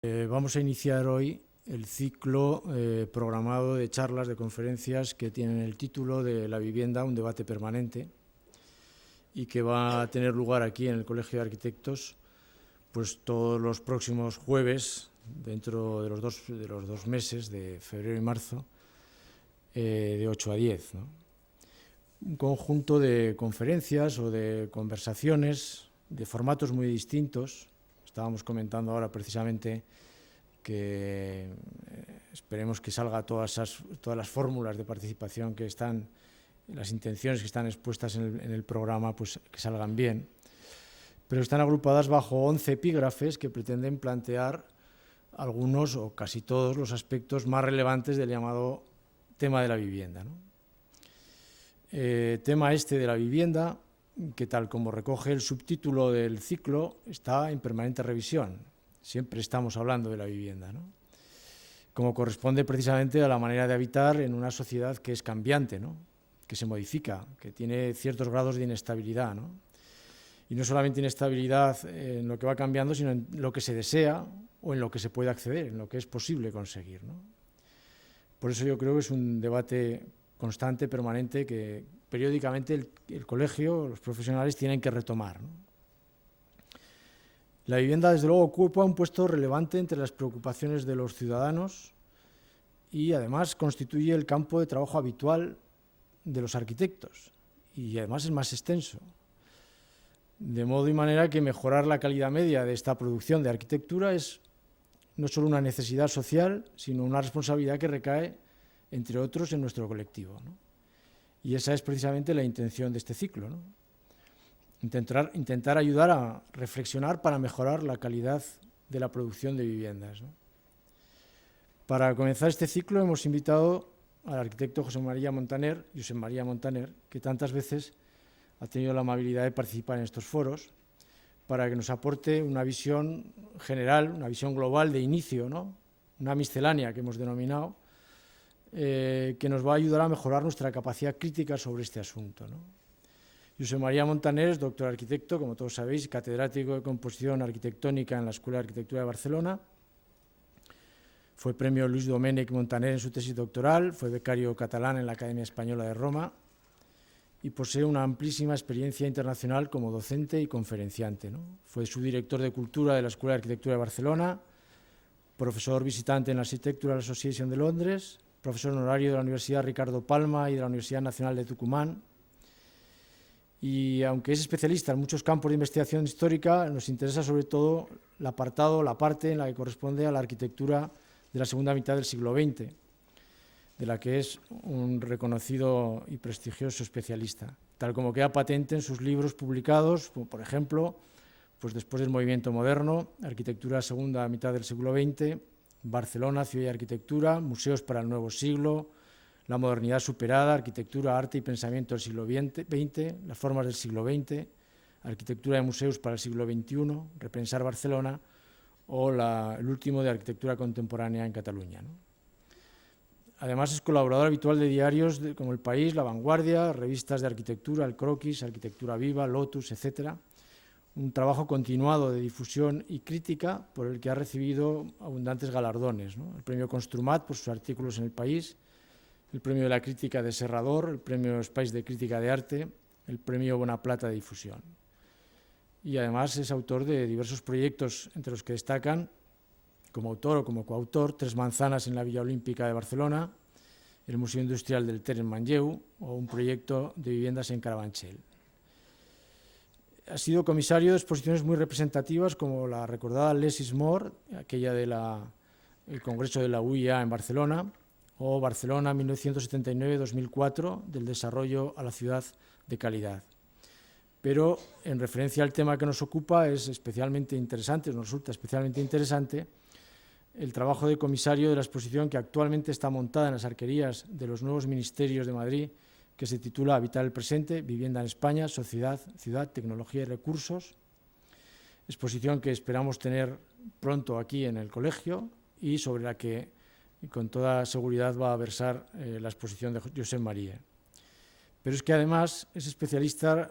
Vamos a iniciar hoy el ciclo programado de charlas, de conferencias que tienen el título de La vivienda, un debate permanente, y que va a tener lugar aquí en el Colegio de Arquitectos pues todos los próximos jueves, dentro de los dos meses de febrero y marzo, de 8 a 10, ¿no? Un conjunto de conferencias o de conversaciones de formatos muy distintos. Estábamos comentando ahora precisamente que esperemos que salga todas las fórmulas de participación que están, las intenciones que están expuestas en el programa, pues que salgan bien. Pero están agrupadas bajo 11 epígrafes que pretenden plantear algunos o casi todos los aspectos más relevantes del llamado tema de la vivienda, ¿no? Tema este de la vivienda, que tal como recoge el subtítulo del ciclo, está en permanente revisión. Siempre estamos hablando de la vivienda, ¿no? Como corresponde precisamente a la manera de habitar en una sociedad que es cambiante, ¿no? Que se modifica, que tiene ciertos grados de inestabilidad, ¿no? Y no solamente inestabilidad en lo que va cambiando, sino en lo que se desea o en lo que se puede acceder, en lo que es posible conseguir, ¿no? Por eso yo creo que es un debate constante, permanente, que periódicamente el colegio, los profesionales tienen que retomar, ¿no? La vivienda, desde luego, ocupa un puesto relevante entre las preocupaciones de los ciudadanos y, además, constituye el campo de trabajo habitual de los arquitectos y, además, es más extenso. De modo y manera que mejorar la calidad media de esta producción de arquitectura es no solo una necesidad social, sino una responsabilidad que recae, entre otros, en nuestro colectivo, ¿no? Y esa es precisamente la intención de este ciclo, ¿no? Intentar ayudar a reflexionar para mejorar la calidad de la producción de viviendas, ¿no? Para comenzar este ciclo hemos invitado al arquitecto Josep María Montaner, que tantas veces ha tenido la amabilidad de participar en estos foros, para que nos aporte una visión general, una visión global de inicio, ¿no? Una miscelánea que hemos denominado, que nos va a ayudar a mejorar nuestra capacidad crítica sobre este asunto, ¿no? Josep María Montaner es doctor arquitecto, como todos sabéis, catedrático de composición arquitectónica en la Escuela de Arquitectura de Barcelona. Fue premio Luis Domènech Montaner en su tesis doctoral, fue becario catalán en la Academia Española de Roma y posee una amplísima experiencia internacional como docente y conferenciante, ¿no? Fue subdirector de Cultura de la Escuela de Arquitectura de Barcelona, profesor visitante en la Architectural Association de Londres, profesor honorario de la Universidad Ricardo Palma y de la Universidad Nacional de Tucumán. Y aunque es especialista en muchos campos de investigación histórica, nos interesa sobre todo la parte en la que corresponde a la arquitectura de la segunda mitad del siglo XX, de la que es un reconocido y prestigioso especialista, tal como queda patente en sus libros publicados, como por ejemplo, pues después del movimiento moderno, Arquitectura segunda mitad del siglo XX, Barcelona, Ciudad y Arquitectura, Museos para el Nuevo Siglo, La modernidad superada, Arquitectura, arte y pensamiento del siglo XX, Las formas del siglo XX, Arquitectura de museos para el siglo XXI, Repensar Barcelona, o el último de Arquitectura contemporánea en Cataluña, ¿no? Además es colaborador habitual de diarios como El País, La Vanguardia, revistas de arquitectura, El Croquis, Arquitectura Viva, Lotus, etc. Un trabajo continuado de difusión y crítica por el que ha recibido abundantes galardones, ¿no? El premio Construmat por sus artículos en El País, el premio de la crítica de Serrador, el premio Espace de crítica de arte, el premio Bonaplata de difusión. Y además es autor de diversos proyectos, entre los que destacan, como autor o como coautor, Tres Manzanas en la Villa Olímpica de Barcelona, el Museo Industrial del Ter en Manlleu o un proyecto de viviendas en Carabanchel. Ha sido comisario de exposiciones muy representativas como la recordada Less is More, aquella del Congreso de la UIA en Barcelona, o Barcelona 1979-2004, del desarrollo a la ciudad de calidad. Pero en referencia al tema que nos ocupa es especialmente interesante, nos resulta especialmente interesante el trabajo de comisario de la exposición que actualmente está montada en las arquerías de los nuevos ministerios de Madrid, que se titula Habitar el presente, vivienda en España, sociedad, ciudad, tecnología y recursos. Exposición que esperamos tener pronto aquí en el colegio y sobre la que con toda seguridad va a versar la exposición de Josep María. Pero es que además es especialista,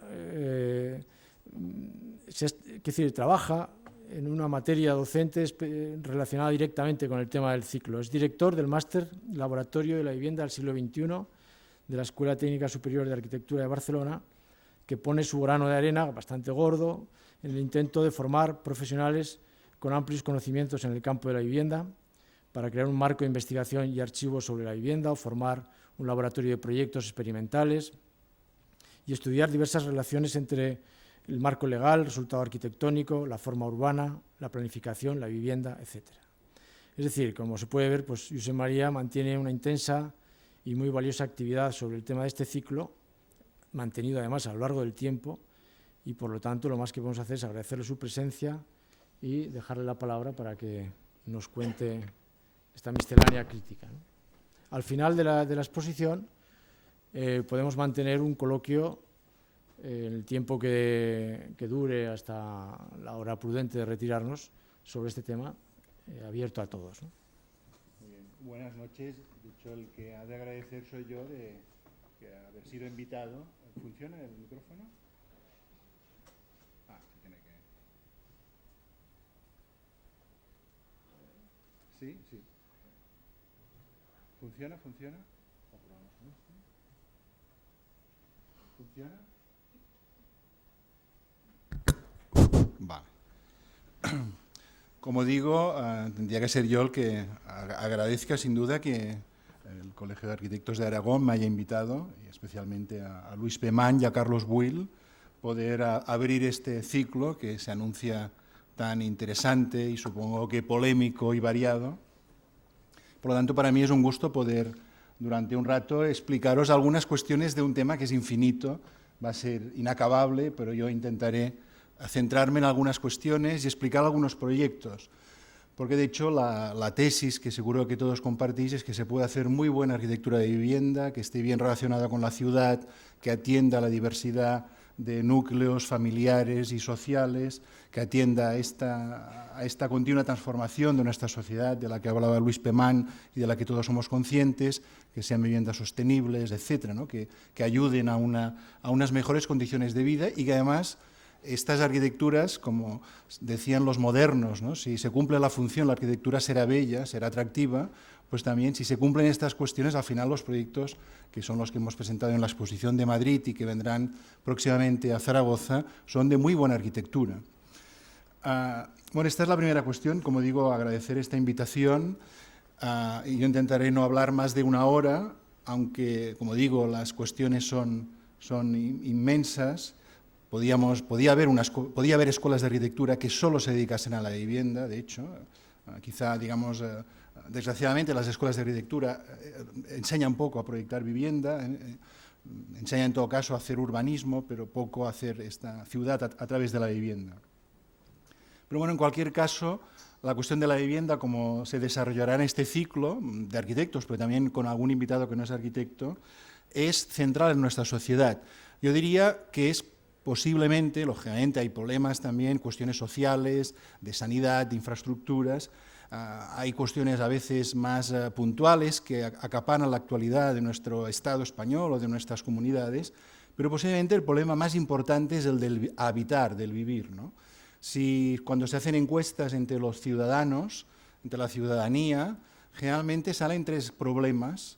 trabaja en una materia docente relacionada directamente con el tema del ciclo. Es director del Máster Laboratorio de la Vivienda del siglo XXI de la Escuela Técnica Superior de Arquitectura de Barcelona, que pone su grano de arena, bastante gordo, en el intento de formar profesionales con amplios conocimientos en el campo de la vivienda, para crear un marco de investigación y archivo sobre la vivienda o formar un laboratorio de proyectos experimentales y estudiar diversas relaciones entre el marco legal, el resultado arquitectónico, la forma urbana, la planificación, la vivienda, etc. Es decir, como se puede ver, pues Josep María mantiene una intensa y muy valiosa actividad sobre el tema de este ciclo, mantenido además a lo largo del tiempo, y por lo tanto lo más que podemos hacer es agradecerle su presencia y dejarle la palabra para que nos cuente esta miscelánea crítica, ¿no? Al final de la exposición podemos mantener un coloquio en el tiempo que dure hasta la hora prudente de retirarnos sobre este tema, abierto a todos, ¿no? Muy bien. Buenas noches. Dicho, el que ha de agradecer soy yo de haber sido invitado. ¿Funciona el micrófono? Sí tiene que... Sí, sí. ¿Funciona? ¿Funciona? ¿Funciona? Vale. Como digo, tendría que ser yo el que agradezca sin duda que el Colegio de Arquitectos de Aragón me haya invitado, y especialmente a Luis Peman y a Carlos Buil, poder abrir este ciclo que se anuncia tan interesante y supongo que polémico y variado. Por lo tanto, para mí es un gusto poder, durante un rato, explicaros algunas cuestiones de un tema que es infinito, va a ser inacabable, pero yo intentaré centrarme en algunas cuestiones y explicar algunos proyectos. Porque, de hecho, la tesis que seguro que todos compartís es que se puede hacer muy buena arquitectura de vivienda, que esté bien relacionada con la ciudad, que atienda a la diversidad de núcleos familiares y sociales, que atienda a esta continua transformación de nuestra sociedad, de la que hablaba Luis Peman y de la que todos somos conscientes, que sean viviendas sostenibles, etcétera, ¿no? que ayuden a unas mejores condiciones de vida y que además estas arquitecturas, como decían los modernos, ¿no? Si se cumple la función, la arquitectura será bella, será atractiva, pues también si se cumplen estas cuestiones, al final los proyectos, que son los que hemos presentado en la exposición de Madrid y que vendrán próximamente a Zaragoza, son de muy buena arquitectura. Bueno, esta es la primera cuestión, como digo, agradecer esta invitación, y yo intentaré no hablar más de una hora, aunque, como digo, las cuestiones son inmensas. Podía haber escuelas de arquitectura que solo se dedicasen a la vivienda, de hecho, quizá, digamos, desgraciadamente las escuelas de arquitectura enseñan poco a proyectar vivienda, enseñan en todo caso a hacer urbanismo, pero poco a hacer esta ciudad a través de la vivienda. Pero bueno, en cualquier caso, la cuestión de la vivienda, como se desarrollará en este ciclo de arquitectos, pero también con algún invitado que no es arquitecto, es central en nuestra sociedad. Yo diría que es posiblemente, lógicamente hay problemas también, cuestiones sociales, de sanidad, de infraestructuras, hay cuestiones a veces más puntuales que acaparan la actualidad de nuestro Estado español o de nuestras comunidades, pero posiblemente el problema más importante es el del habitar, del vivir, ¿no? Si cuando se hacen encuestas entre los ciudadanos, entre la ciudadanía, generalmente salen tres problemas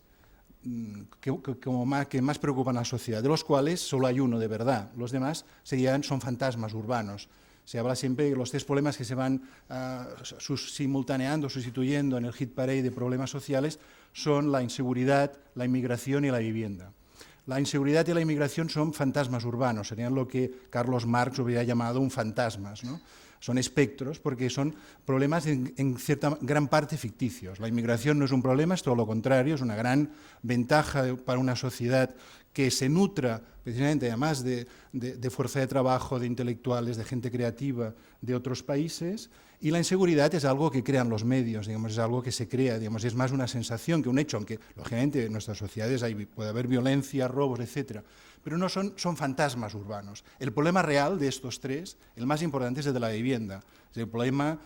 que más preocupan a la sociedad, de los cuales solo hay uno de verdad, los demás son fantasmas urbanos. Se habla siempre de los tres problemas que se van simultaneando, sustituyendo en el hit parade de problemas sociales, son la inseguridad, la inmigración y la vivienda. La inseguridad y la inmigración son fantasmas urbanos, serían lo que Carlos Marx hubiera llamado un fantasmas, ¿no? Son espectros porque son problemas en cierta gran parte ficticios. La inmigración no es un problema, es todo lo contrario, es una gran ventaja para una sociedad que se nutra precisamente además de fuerza de trabajo, de intelectuales, de gente creativa de otros países. Y la inseguridad es algo que crean los medios, digamos, es algo que se crea, digamos, es más una sensación que un hecho, aunque lógicamente en nuestras sociedades puede haber violencia, robos, etcétera, pero no son fantasmas urbanos. El problema real de estos tres, el más importante es el de la vivienda. Es el problema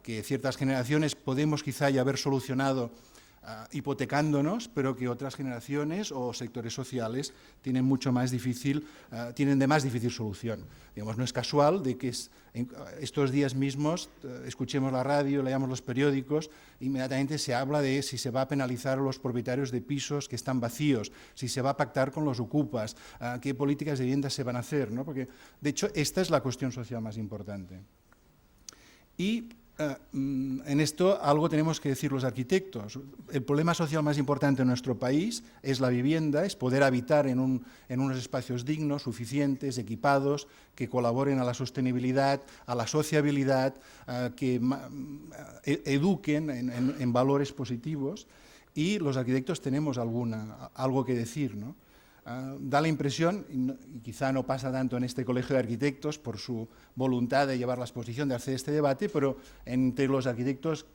que ciertas generaciones podemos quizá ya haber solucionado hipotecándonos, pero que otras generaciones o sectores sociales tienen tienen de más difícil solución. Digamos, no es casual de que estos días mismos escuchemos la radio, leamos los periódicos, inmediatamente se habla de si se va a penalizar a los propietarios de pisos que están vacíos, si se va a pactar con los ocupas, qué políticas de vivienda se van a hacer, ¿no? Porque, de hecho, esta es la cuestión social más importante. Y en esto algo tenemos que decir los arquitectos. El problema social más importante en nuestro país es la vivienda, es poder habitar en unos espacios dignos, suficientes, equipados, que colaboren a la sostenibilidad, a la sociabilidad, que eduquen en valores positivos, y los arquitectos tenemos algo que decir, ¿no? Da la impresión, y quizá no pasa tanto en este colegio de arquitectos por su voluntad de llevar la exposición, de hacer este debate, pero entre los arquitectos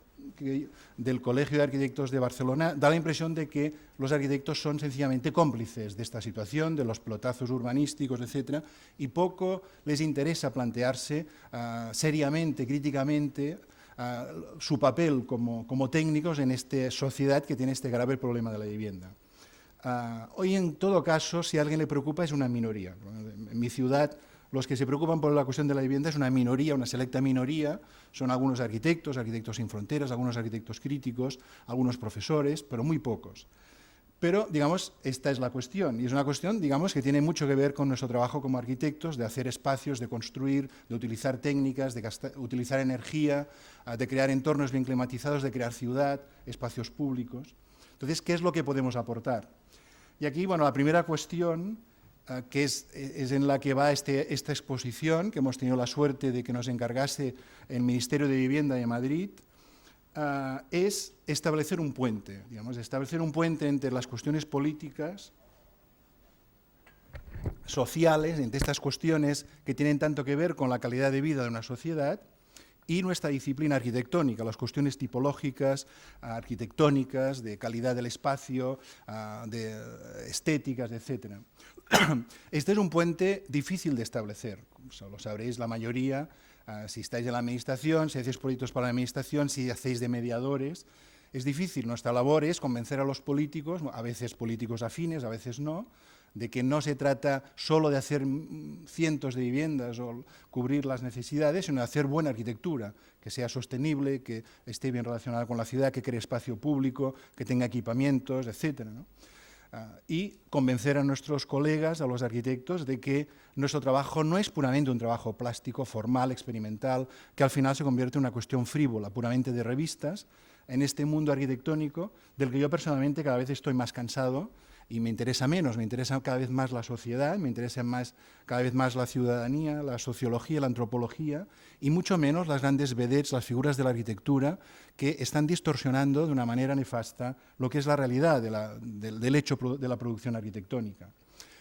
del Colegio de Arquitectos de Barcelona da la impresión de que los arquitectos son sencillamente cómplices de esta situación, de los pelotazos urbanísticos, etcétera, y poco les interesa plantearse seriamente, críticamente, su papel como técnicos en esta sociedad que tiene este grave problema de la vivienda. Hoy, en todo caso, si a alguien le preocupa, es una minoría. En mi ciudad, los que se preocupan por la cuestión de la vivienda es una minoría, una selecta minoría. Son algunos arquitectos, Arquitectos Sin Fronteras, algunos arquitectos críticos, algunos profesores, pero muy pocos. Pero, digamos, esta es la cuestión, y es una cuestión, digamos, que tiene mucho que ver con nuestro trabajo como arquitectos, de hacer espacios, de construir, de utilizar técnicas, de utilizar energía, de crear entornos bien climatizados, de crear ciudad, espacios públicos. Entonces, ¿qué es lo que podemos aportar? Y aquí, bueno, la primera cuestión, que es en la que va esta exposición, que hemos tenido la suerte de que nos encargase el Ministerio de Vivienda de Madrid, es establecer un puente, digamos, establecer un puente entre las cuestiones políticas, sociales, entre estas cuestiones que tienen tanto que ver con la calidad de vida de una sociedad, y nuestra disciplina arquitectónica, las cuestiones tipológicas, arquitectónicas, de calidad del espacio, de estéticas, etc. Este es un puente difícil de establecer, lo sabréis la mayoría, si estáis en la administración, si hacéis proyectos para la administración, si hacéis de mediadores. Es difícil, nuestra labor es convencer a los políticos, a veces políticos afines, a veces no, de que no se trata solo de hacer cientos de viviendas o cubrir las necesidades, sino de hacer buena arquitectura, que sea sostenible, que esté bien relacionada con la ciudad, que cree espacio público, que tenga equipamientos, etc., ¿no? Y convencer a nuestros colegas, a los arquitectos, de que nuestro trabajo no es puramente un trabajo plástico, formal, experimental, que al final se convierte en una cuestión frívola, puramente de revistas, en este mundo arquitectónico del que yo personalmente cada vez estoy más cansado y me interesa menos, me interesa cada vez más la sociedad, me interesa cada vez más la ciudadanía, la sociología, la antropología, y mucho menos las grandes vedettes, las figuras de la arquitectura, que están distorsionando de una manera nefasta lo que es la realidad del hecho de la producción arquitectónica.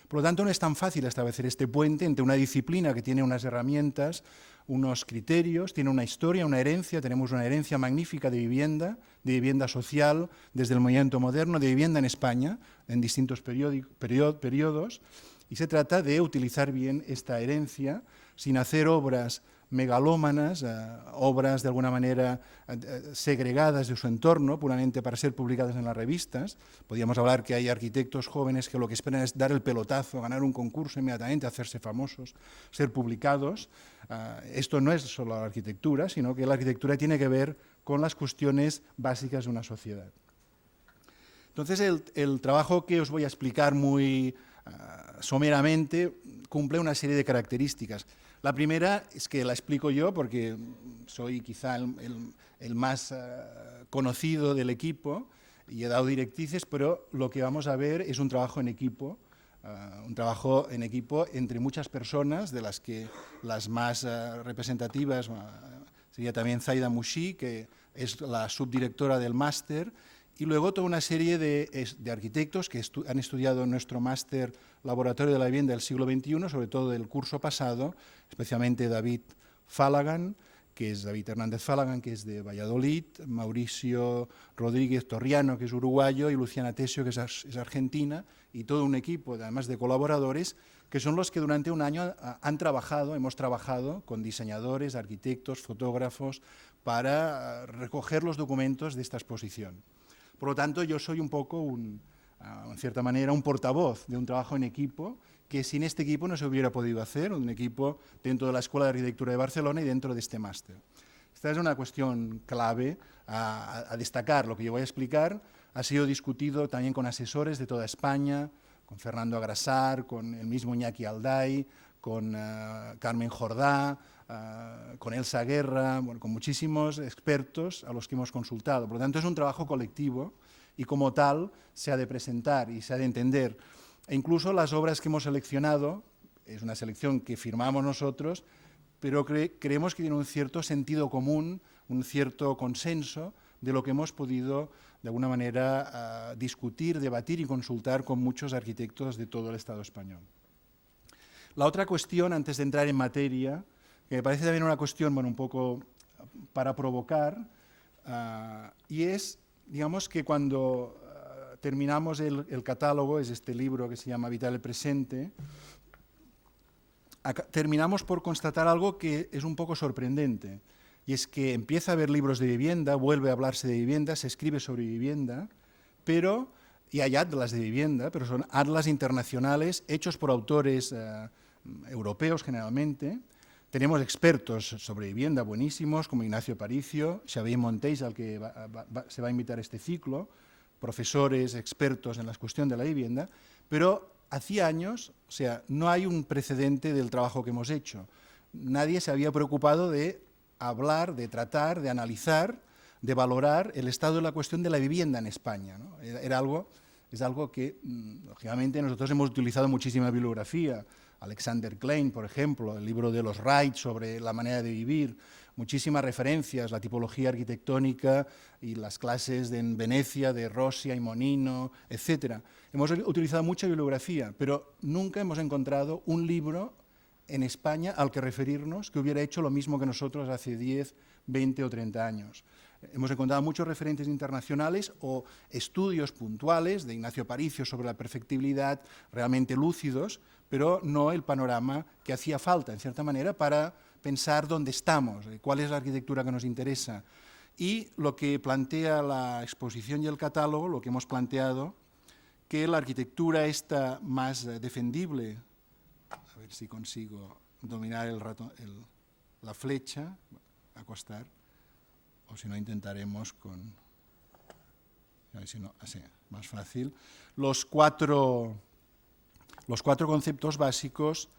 Por lo tanto, no es tan fácil establecer este puente entre una disciplina que tiene unas herramientas, unos criterios, tiene una historia, una herencia. Tenemos una herencia magnífica de vivienda social, desde el movimiento moderno, de vivienda en España, en distintos periodos, y se trata de utilizar bien esta herencia sin hacer obras megalómanas, obras de alguna manera segregadas de su entorno, puramente para ser publicadas en las revistas. Podríamos hablar que hay arquitectos jóvenes que lo que esperan es dar el pelotazo, ganar un concurso inmediatamente, hacerse famosos, ser publicados. Esto no es solo la arquitectura, sino que la arquitectura tiene que ver con las cuestiones básicas de una sociedad. Entonces, el trabajo que os voy a explicar muy someramente cumple una serie de características. La primera es que la explico yo porque soy quizá el más conocido del equipo y he dado directrices, pero lo que vamos a ver es un trabajo en equipo, entre muchas personas, de las que las más representativas sería también Zaida Mouchi, que es la subdirectora del máster, y luego toda una serie de arquitectos que han estudiado en nuestro máster Laboratorio de la Vivienda del siglo XXI, sobre todo del curso pasado, especialmente David Hernández Falagan, que es de Valladolid, Mauricio Rodríguez Torriano, que es uruguayo, y Luciana Tesio, que es argentina, y todo un equipo, además de colaboradores, que son los que durante un año hemos trabajado con diseñadores, arquitectos, fotógrafos, para recoger los documentos de esta exposición. Por lo tanto, yo soy un poco, en cierta manera, un portavoz de un trabajo en equipo que sin este equipo no se hubiera podido hacer, un equipo dentro de la Escuela de Arquitectura de Barcelona y dentro de este máster. Esta es una cuestión clave a destacar. Lo que yo voy a explicar ha sido discutido también con asesores de toda España, con Fernando Agrasar, con el mismo Iñaki Alday, con Carmen Jordá, con Elsa Guerra, bueno, con muchísimos expertos a los que hemos consultado. Por lo tanto, es un trabajo colectivo y como tal se ha de presentar y se ha de entender. E incluso las obras que hemos seleccionado, es una selección que firmamos nosotros, pero creemos que tiene un cierto sentido común, un cierto consenso de lo que hemos podido, de alguna manera, discutir, debatir y consultar con muchos arquitectos de todo el Estado español. La otra cuestión, antes de entrar en materia, que me parece también una cuestión, bueno, un poco para provocar, y es, digamos, que cuando terminamos el catálogo, es este libro que se llama Habitar el presente, terminamos por constatar algo que es un poco sorprendente, y es que empieza a haber libros de vivienda, vuelve a hablarse de vivienda, se escribe sobre vivienda, pero, y hay atlas de vivienda, pero son atlas internacionales hechos por autores europeos generalmente. Tenemos expertos sobre vivienda buenísimos, como Ignacio Aparicio, Xavier Monteys, al que se va a invitar a este ciclo, profesores, expertos en la cuestión de la vivienda, pero hacía años, o sea, no hay un precedente del trabajo que hemos hecho. Nadie se había preocupado de hablar, de tratar, de analizar, de valorar el estado de la cuestión de la vivienda en España, ¿no? Es algo que, lógicamente, nosotros hemos utilizado muchísima bibliografía. Alexander Klein, por ejemplo, el libro de los Wright sobre la manera de vivir, muchísimas referencias, la tipología arquitectónica y las clases en Venecia de Rossia y Monino, etc. Hemos utilizado mucha bibliografía, pero nunca hemos encontrado un libro en España al que referirnos que hubiera hecho lo mismo que nosotros hace 10, 20 o 30 años. Hemos encontrado muchos referentes internacionales o estudios puntuales de Ignacio Aparicio sobre la perfectibilidad, realmente lúcidos, pero no el panorama que hacía falta, en cierta manera, para pensar dónde estamos, cuál es la arquitectura que nos interesa. Y lo que plantea la exposición y el catálogo, lo que hemos planteado, que la arquitectura esta más defendible, a ver si consigo dominar la flecha, acostar, o si no intentaremos con, a ver si no, así, más fácil, los cuatro conceptos básicos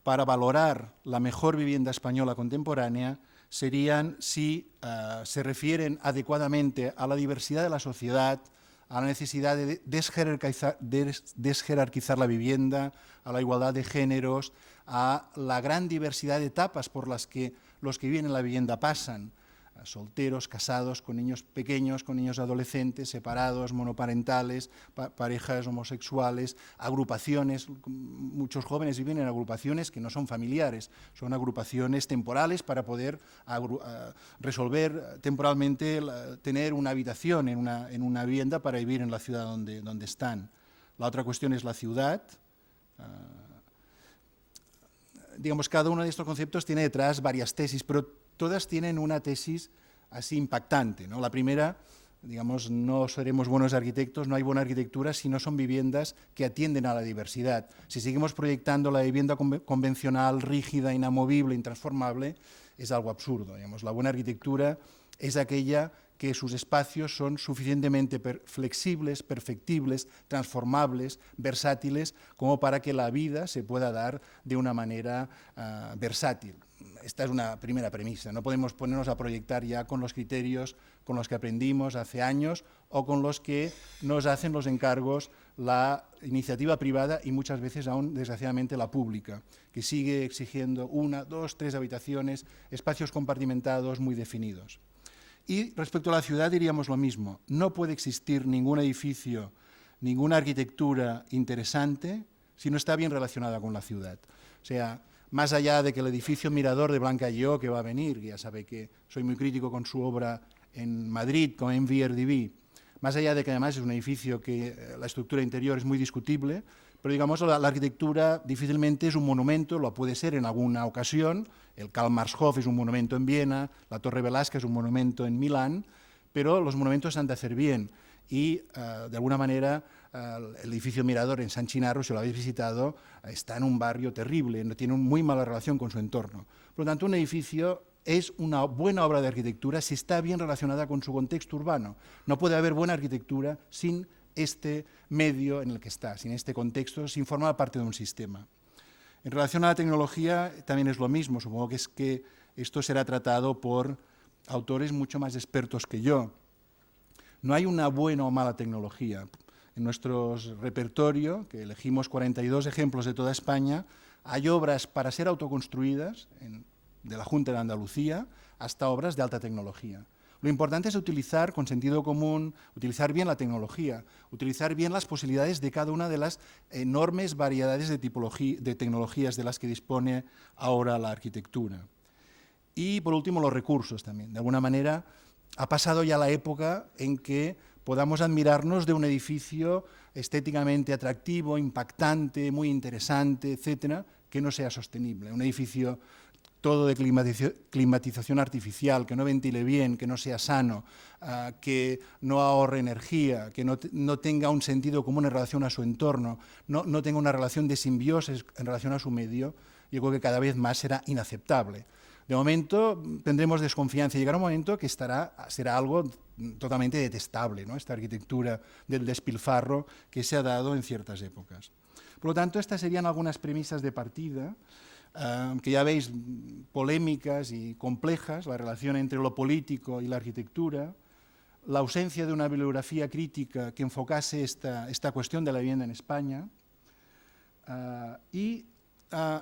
para valorar la mejor vivienda española contemporánea serían si se refieren adecuadamente a la diversidad de la sociedad, a la necesidad de desjerarquizar la vivienda, a la igualdad de géneros, a la gran diversidad de etapas por las que los que viven en la vivienda pasan, solteros, casados, con niños pequeños, con niños adolescentes, separados, monoparentales, parejas homosexuales, agrupaciones. Muchos jóvenes viven en agrupaciones que no son familiares, son agrupaciones temporales para poder resolver temporalmente, tener una habitación en una vivienda para vivir en la ciudad donde están. La otra cuestión es la ciudad. Digamos, cada uno de estos conceptos tiene detrás varias tesis, pero todas tienen una tesis así impactante, ¿no? La primera, digamos, no seremos buenos arquitectos, no hay buena arquitectura si no son viviendas que atienden a la diversidad. Si seguimos proyectando la vivienda convencional, rígida, inamovible, intransformable, es algo absurdo. Digamos, la buena arquitectura es aquella que sus espacios son suficientemente flexibles, perfectibles, transformables, versátiles, como para que la vida se pueda dar de una manera versátil. Esta es una primera premisa. No podemos ponernos a proyectar ya con los criterios con los que aprendimos hace años o con los que nos hacen los encargos la iniciativa privada y muchas veces aún, desgraciadamente, la pública, que sigue exigiendo 1, 2, 3 habitaciones, espacios compartimentados muy definidos. Y respecto a la ciudad diríamos lo mismo. No puede existir ningún edificio, ninguna arquitectura interesante si no está bien relacionada con la ciudad. O sea, más allá de que el edificio Mirador de Blanca Lleó, que va a venir, ya sabe que soy muy crítico con su obra en Madrid, con MVRDV, más allá de que además es un edificio que la estructura interior es muy discutible, pero digamos la arquitectura difícilmente es un monumento, lo puede ser en alguna ocasión, el Karl-Marx-Hof es un monumento en Viena, la Torre Velázquez es un monumento en Milán, pero los monumentos se han de hacer bien. y, de alguna manera, el edificio Mirador en San Chinarro, si lo habéis visitado, está en un barrio terrible, tiene una muy mala relación con su entorno. Por lo tanto, un edificio es una buena obra de arquitectura si está bien relacionada con su contexto urbano. No puede haber buena arquitectura sin este medio en el que está, sin este contexto, sin formar parte de un sistema. En relación a la tecnología también es lo mismo, supongo que esto será tratado por autores mucho más expertos que yo. No hay una buena o mala tecnología. En nuestro repertorio, que elegimos 42 ejemplos de toda España, hay obras para ser autoconstruidas, de la Junta de Andalucía, hasta obras de alta tecnología. Lo importante es utilizar con sentido común, utilizar bien la tecnología, utilizar bien las posibilidades de cada una de las enormes variedades de tecnologías de las que dispone ahora la arquitectura. Y, por último, los recursos también. De alguna manera, ha pasado ya la época en que podamos admirarnos de un edificio estéticamente atractivo, impactante, muy interesante, etcétera, que no sea sostenible. Un edificio todo de climatización artificial, que no ventile bien, que no sea sano, que no ahorre energía, que no tenga un sentido común en relación a su entorno, no tenga una relación de simbiosis en relación a su medio, yo creo que cada vez más será inaceptable. De momento tendremos desconfianza y llegará un momento que será algo totalmente detestable, ¿no? Esta arquitectura del despilfarro que se ha dado en ciertas épocas. Por lo tanto, estas serían algunas premisas de partida, que ya veis, polémicas y complejas, la relación entre lo político y la arquitectura, la ausencia de una bibliografía crítica que enfocase esta cuestión de la vivienda en España, y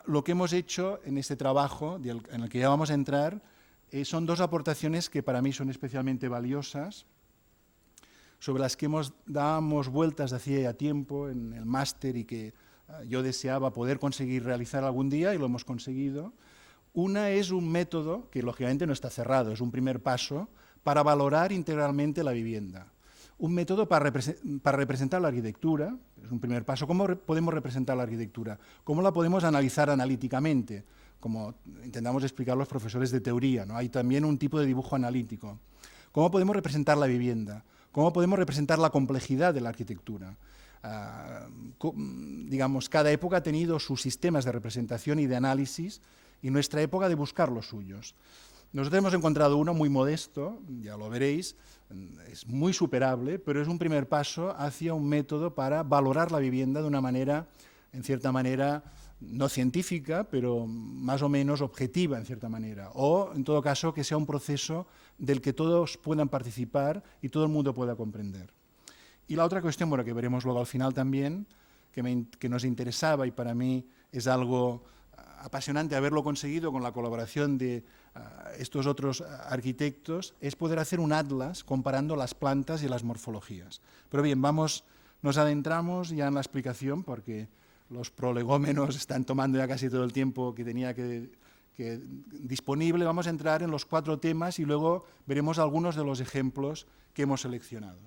lo que hemos hecho en este trabajo, en el que ya vamos a entrar, son dos aportaciones que para mí son especialmente valiosas, sobre las que dábamos vueltas de hacía ya tiempo en el máster y que yo deseaba poder conseguir realizar algún día y lo hemos conseguido. Una es un método que lógicamente no está cerrado, es un primer paso para valorar integralmente la vivienda. Un método para representar la arquitectura, es un primer paso. ¿Cómo podemos representar la arquitectura? ¿Cómo la podemos analizar analíticamente? Como intentamos explicar los profesores de teoría, ¿no? Hay también un tipo de dibujo analítico. ¿Cómo podemos representar la vivienda? ¿Cómo podemos representar la complejidad de la arquitectura? Digamos, cada época ha tenido sus sistemas de representación y de análisis, y nuestra época de buscar los suyos. Nosotros hemos encontrado uno muy modesto, ya lo veréis, es muy superable, pero es un primer paso hacia un método para valorar la vivienda de una manera, en cierta manera, no científica, pero más o menos objetiva, en cierta manera, o, en todo caso, que sea un proceso del que todos puedan participar y todo el mundo pueda comprender. Y la otra cuestión, bueno, que veremos luego al final también, que nos interesaba y para mí es algo apasionante haberlo conseguido con la colaboración de estos otros arquitectos, es poder hacer un atlas comparando las plantas y las morfologías. Pero bien, nos adentramos ya en la explicación porque los prolegómenos están tomando ya casi todo el tiempo que tenía que disponible. Vamos a entrar en los 4 temas y luego veremos algunos de los ejemplos que hemos seleccionado.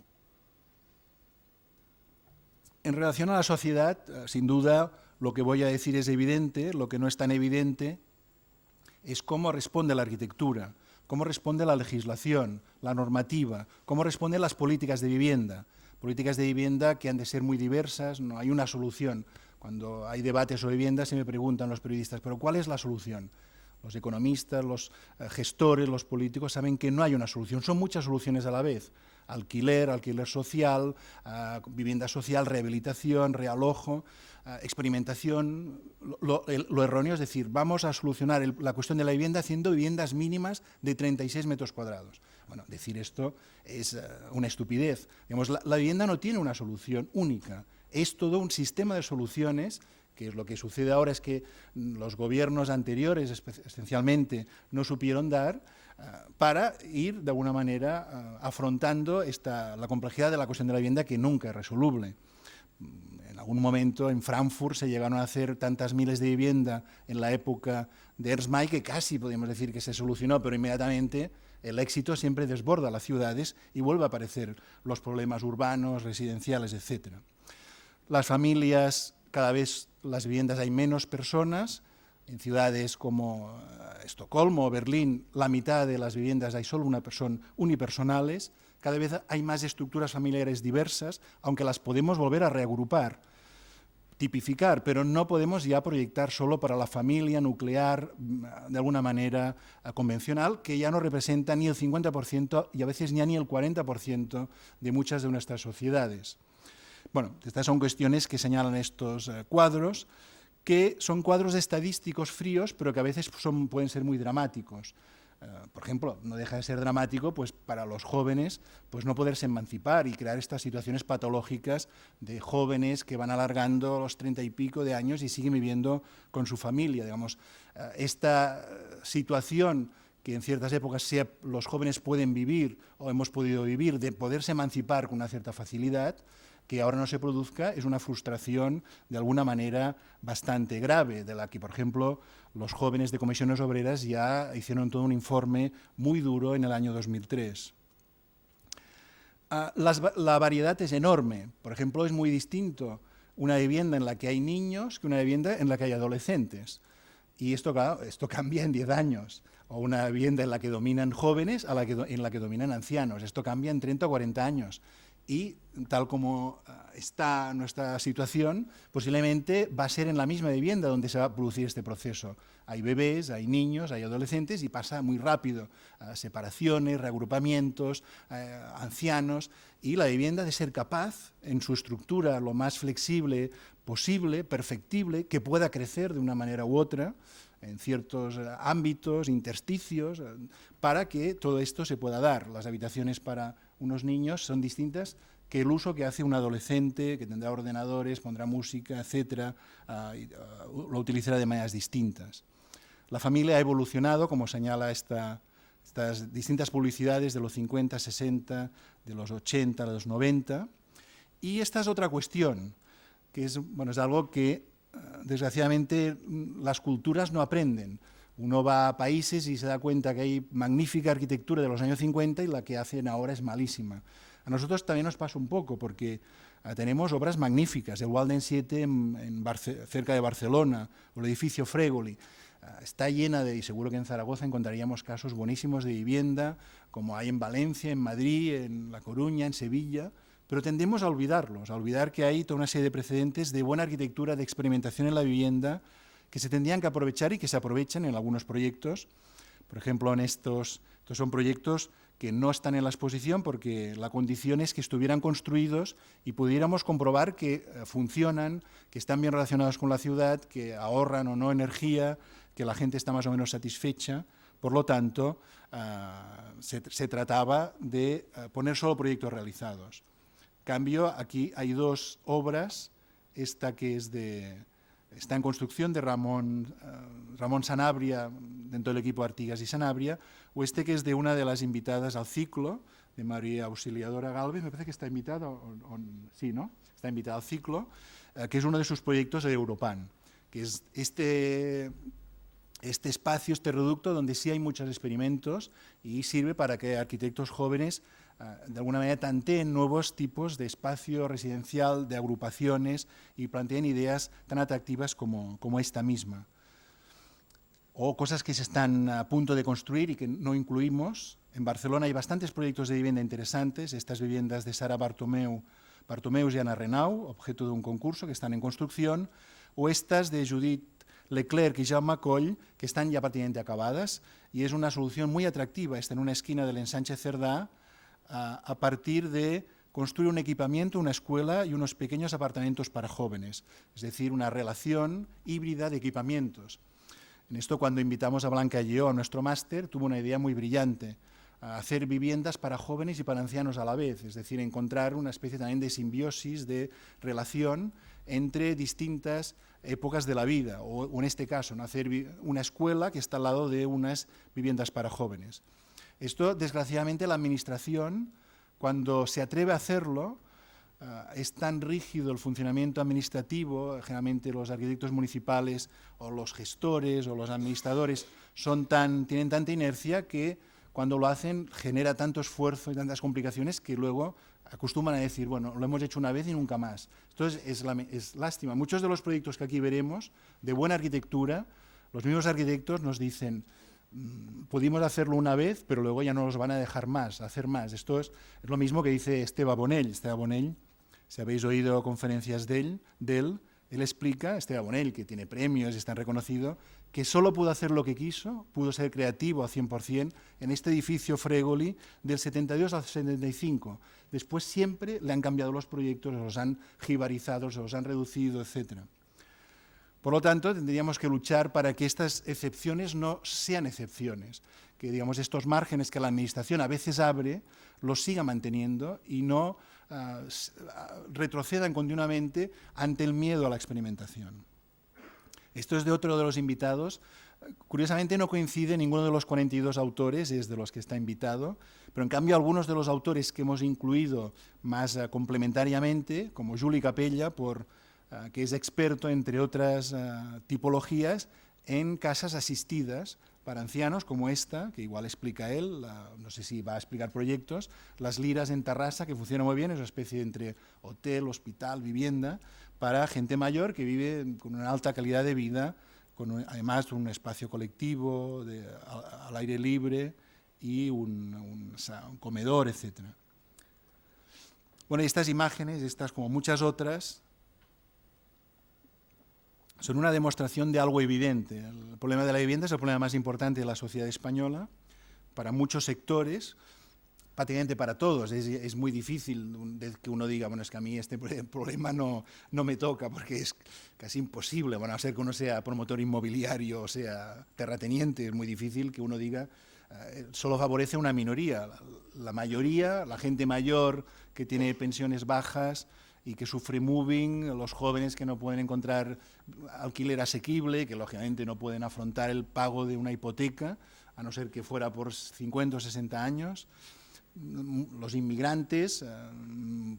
En relación a la sociedad, sin duda, lo que voy a decir es evidente, lo que no es tan evidente es cómo responde la arquitectura, cómo responde la legislación, la normativa, cómo responden las políticas de vivienda que han de ser muy diversas, no hay una solución. Cuando hay debates sobre vivienda se me preguntan los periodistas, ¿pero cuál es la solución? Los economistas, los gestores, los políticos saben que no hay una solución, son muchas soluciones a la vez. Alquiler social, vivienda social, rehabilitación, realojo, experimentación. Lo erróneo es decir, vamos a solucionar la cuestión de la vivienda haciendo viviendas mínimas de 36 metros cuadrados. Bueno, decir esto es una estupidez. Digamos, la vivienda no tiene una solución única, es todo un sistema de soluciones, que es lo que sucede ahora es que los gobiernos anteriores esencialmente no supieron dar, para ir de alguna manera afrontando la complejidad de la cuestión de la vivienda que nunca es resoluble. En algún momento en Frankfurt se llegaron a hacer tantas miles de vivienda en la época de Ernst May que casi podríamos decir que se solucionó, pero inmediatamente el éxito siempre desborda las ciudades y vuelve a aparecer los problemas urbanos, residenciales, etc. Las familias, cada vez las viviendas hay menos personas. En ciudades como Estocolmo o Berlín, la mitad de las viviendas hay solo unipersonales, cada vez hay más estructuras familiares diversas, aunque las podemos volver a reagrupar, tipificar, pero no podemos ya proyectar solo para la familia nuclear, de alguna manera convencional, que ya no representa ni el 50% y a veces ni el 40% de muchas de nuestras sociedades. Bueno, estas son cuestiones que señalan estos cuadros, que son cuadros estadísticos fríos, pero que a veces pueden ser muy dramáticos. Por ejemplo, no deja de ser dramático pues, para los jóvenes pues, no poderse emancipar y crear estas situaciones patológicas de jóvenes que van alargando los 30 y pico de años y siguen viviendo con su familia. Digamos, esta situación que en ciertas épocas los jóvenes pueden vivir o hemos podido vivir, de poderse emancipar con una cierta facilidad, que ahora no se produzca, es una frustración de alguna manera bastante grave, de la que, por ejemplo, los jóvenes de Comisiones Obreras ya hicieron todo un informe muy duro en el año 2003. La variedad es enorme. Por ejemplo, es muy distinto una vivienda en la que hay niños que una vivienda en la que hay adolescentes. Y esto, claro, esto cambia en 10 años. O una vivienda en la que dominan jóvenes en la que dominan ancianos. Esto cambia en 30 o 40 años. Y tal como está nuestra situación, posiblemente va a ser en la misma vivienda donde se va a producir este proceso. Hay bebés, hay niños, hay adolescentes y pasa muy rápido. Separaciones, reagrupamientos, ancianos, y la vivienda de ser capaz, en su estructura lo más flexible posible, perfectible, que pueda crecer de una manera u otra, en ciertos ámbitos, intersticios, para que todo esto se pueda dar. Las habitaciones para unos niños son distintas que el uso que hace un adolescente, que tendrá ordenadores, pondrá música, etcétera, lo utilizará de maneras distintas. La familia ha evolucionado, como señala estas distintas publicidades de los 50, 60, de los 80, de los 90, y esta es otra cuestión, que es algo que desgraciadamente las culturas no aprenden. Uno va a países y se da cuenta que hay magnífica arquitectura de los años 50 y la que hacen ahora es malísima. A nosotros también nos pasa un poco porque tenemos obras magníficas, el Walden 7 cerca de Barcelona, o el edificio Fregoli. Está llena de, y seguro que en Zaragoza encontraríamos casos buenísimos de vivienda, como hay en Valencia, en Madrid, en La Coruña, en Sevilla, pero tendemos a olvidarlos, a olvidar que hay toda una serie de precedentes de buena arquitectura, de experimentación en la vivienda, que se tendrían que aprovechar y que se aprovechan en algunos proyectos. Por ejemplo, en estos son proyectos que no están en la exposición porque la condición es que estuvieran construidos y pudiéramos comprobar que funcionan, que están bien relacionados con la ciudad, que ahorran o no energía, que la gente está más o menos satisfecha. Por lo tanto, se trataba de poner solo proyectos realizados. En cambio, aquí hay dos obras, esta que está en construcción de Ramón Sanabria, dentro del equipo Artigas y Sanabria, o este que es de una de las invitadas al ciclo, de María Auxiliadora Galvez, me parece que está invitada, sí, ¿no? Está invitada al ciclo, que es uno de sus proyectos de Europan, que es este espacio, este reducto donde sí hay muchos experimentos y sirve para que arquitectos jóvenes de alguna manera tanteen nuevos tipos de espacio residencial, de agrupaciones y planteen ideas tan atractivas como esta misma. O cosas que se están a punto de construir y que no incluimos. En Barcelona hay bastantes proyectos de vivienda interesantes, estas viviendas de Sara Bartomeus y Ana Renau, objeto de un concurso, que están en construcción, o estas de Judith Leclerc y Jaume Coll, que están ya prácticamente acabadas, y es una solución muy atractiva, está en una esquina del ensanche Cerdá, a partir de construir un equipamiento, una escuela y unos pequeños apartamentos para jóvenes, es decir, una relación híbrida de equipamientos. En esto, cuando invitamos a Blanca Lleó a nuestro máster, tuvo una idea muy brillante, hacer viviendas para jóvenes y para ancianos a la vez, es decir, encontrar una especie también de simbiosis, de relación entre distintas épocas de la vida, o en este caso, ¿no? Hacer una escuela que está al lado de unas viviendas para jóvenes. Esto, desgraciadamente, la Administración, cuando se atreve a hacerlo, es tan rígido el funcionamiento administrativo, generalmente los arquitectos municipales o los gestores o los administradores tienen tanta inercia que cuando lo hacen genera tanto esfuerzo y tantas complicaciones que luego acostumbran a decir, bueno, lo hemos hecho una vez y nunca más. Entonces es lástima. Muchos de los proyectos que aquí veremos, de buena arquitectura, los mismos arquitectos nos dicen, pudimos hacerlo una vez, pero luego ya no nos van a dejar hacer más. Esto es lo mismo que dice Esteve Bonell. Esteve Bonell, si habéis oído conferencias de él explica, Esteve Bonell, que tiene premios y está reconocido, que solo pudo hacer lo que quiso, pudo ser creativo al 100% en este edificio Fregoli del 72 al 75. Después siempre le han cambiado los proyectos, los han jibarizado, se los han reducido, etc. Por lo tanto, tendríamos que luchar para que estas excepciones no sean excepciones, que digamos, estos márgenes que la Administración a veces abre, los siga manteniendo y no retrocedan continuamente ante el miedo a la experimentación. Esto es de otro de los invitados. Curiosamente no coincide ninguno de los 42 autores, es de los que está invitado, pero en cambio algunos de los autores que hemos incluido más complementariamente, como Juli Capella, que es experto, entre otras tipologías, en casas asistidas para ancianos, como esta, que igual explica él, no sé si va a explicar proyectos, Las Liras en Tarrasa, que funciona muy bien, es una especie entre hotel, hospital, vivienda, para gente mayor que vive con una alta calidad de vida, además un espacio colectivo, al aire libre y un comedor, etc. Bueno, estas imágenes, estas como muchas otras, son una demostración de algo evidente. El problema de la vivienda es el problema más importante de la sociedad española, para muchos sectores, prácticamente para todos. Es muy difícil que uno diga, bueno, es que a mí este problema no me toca, porque es casi imposible. Bueno, a ser que uno sea promotor inmobiliario o sea terrateniente, es muy difícil que uno diga, solo favorece a una minoría. La mayoría, la gente mayor que tiene pensiones bajas y que sufre moving, los jóvenes que no pueden encontrar alquiler asequible, que lógicamente no pueden afrontar el pago de una hipoteca, a no ser que fuera por 50 o 60 años, los inmigrantes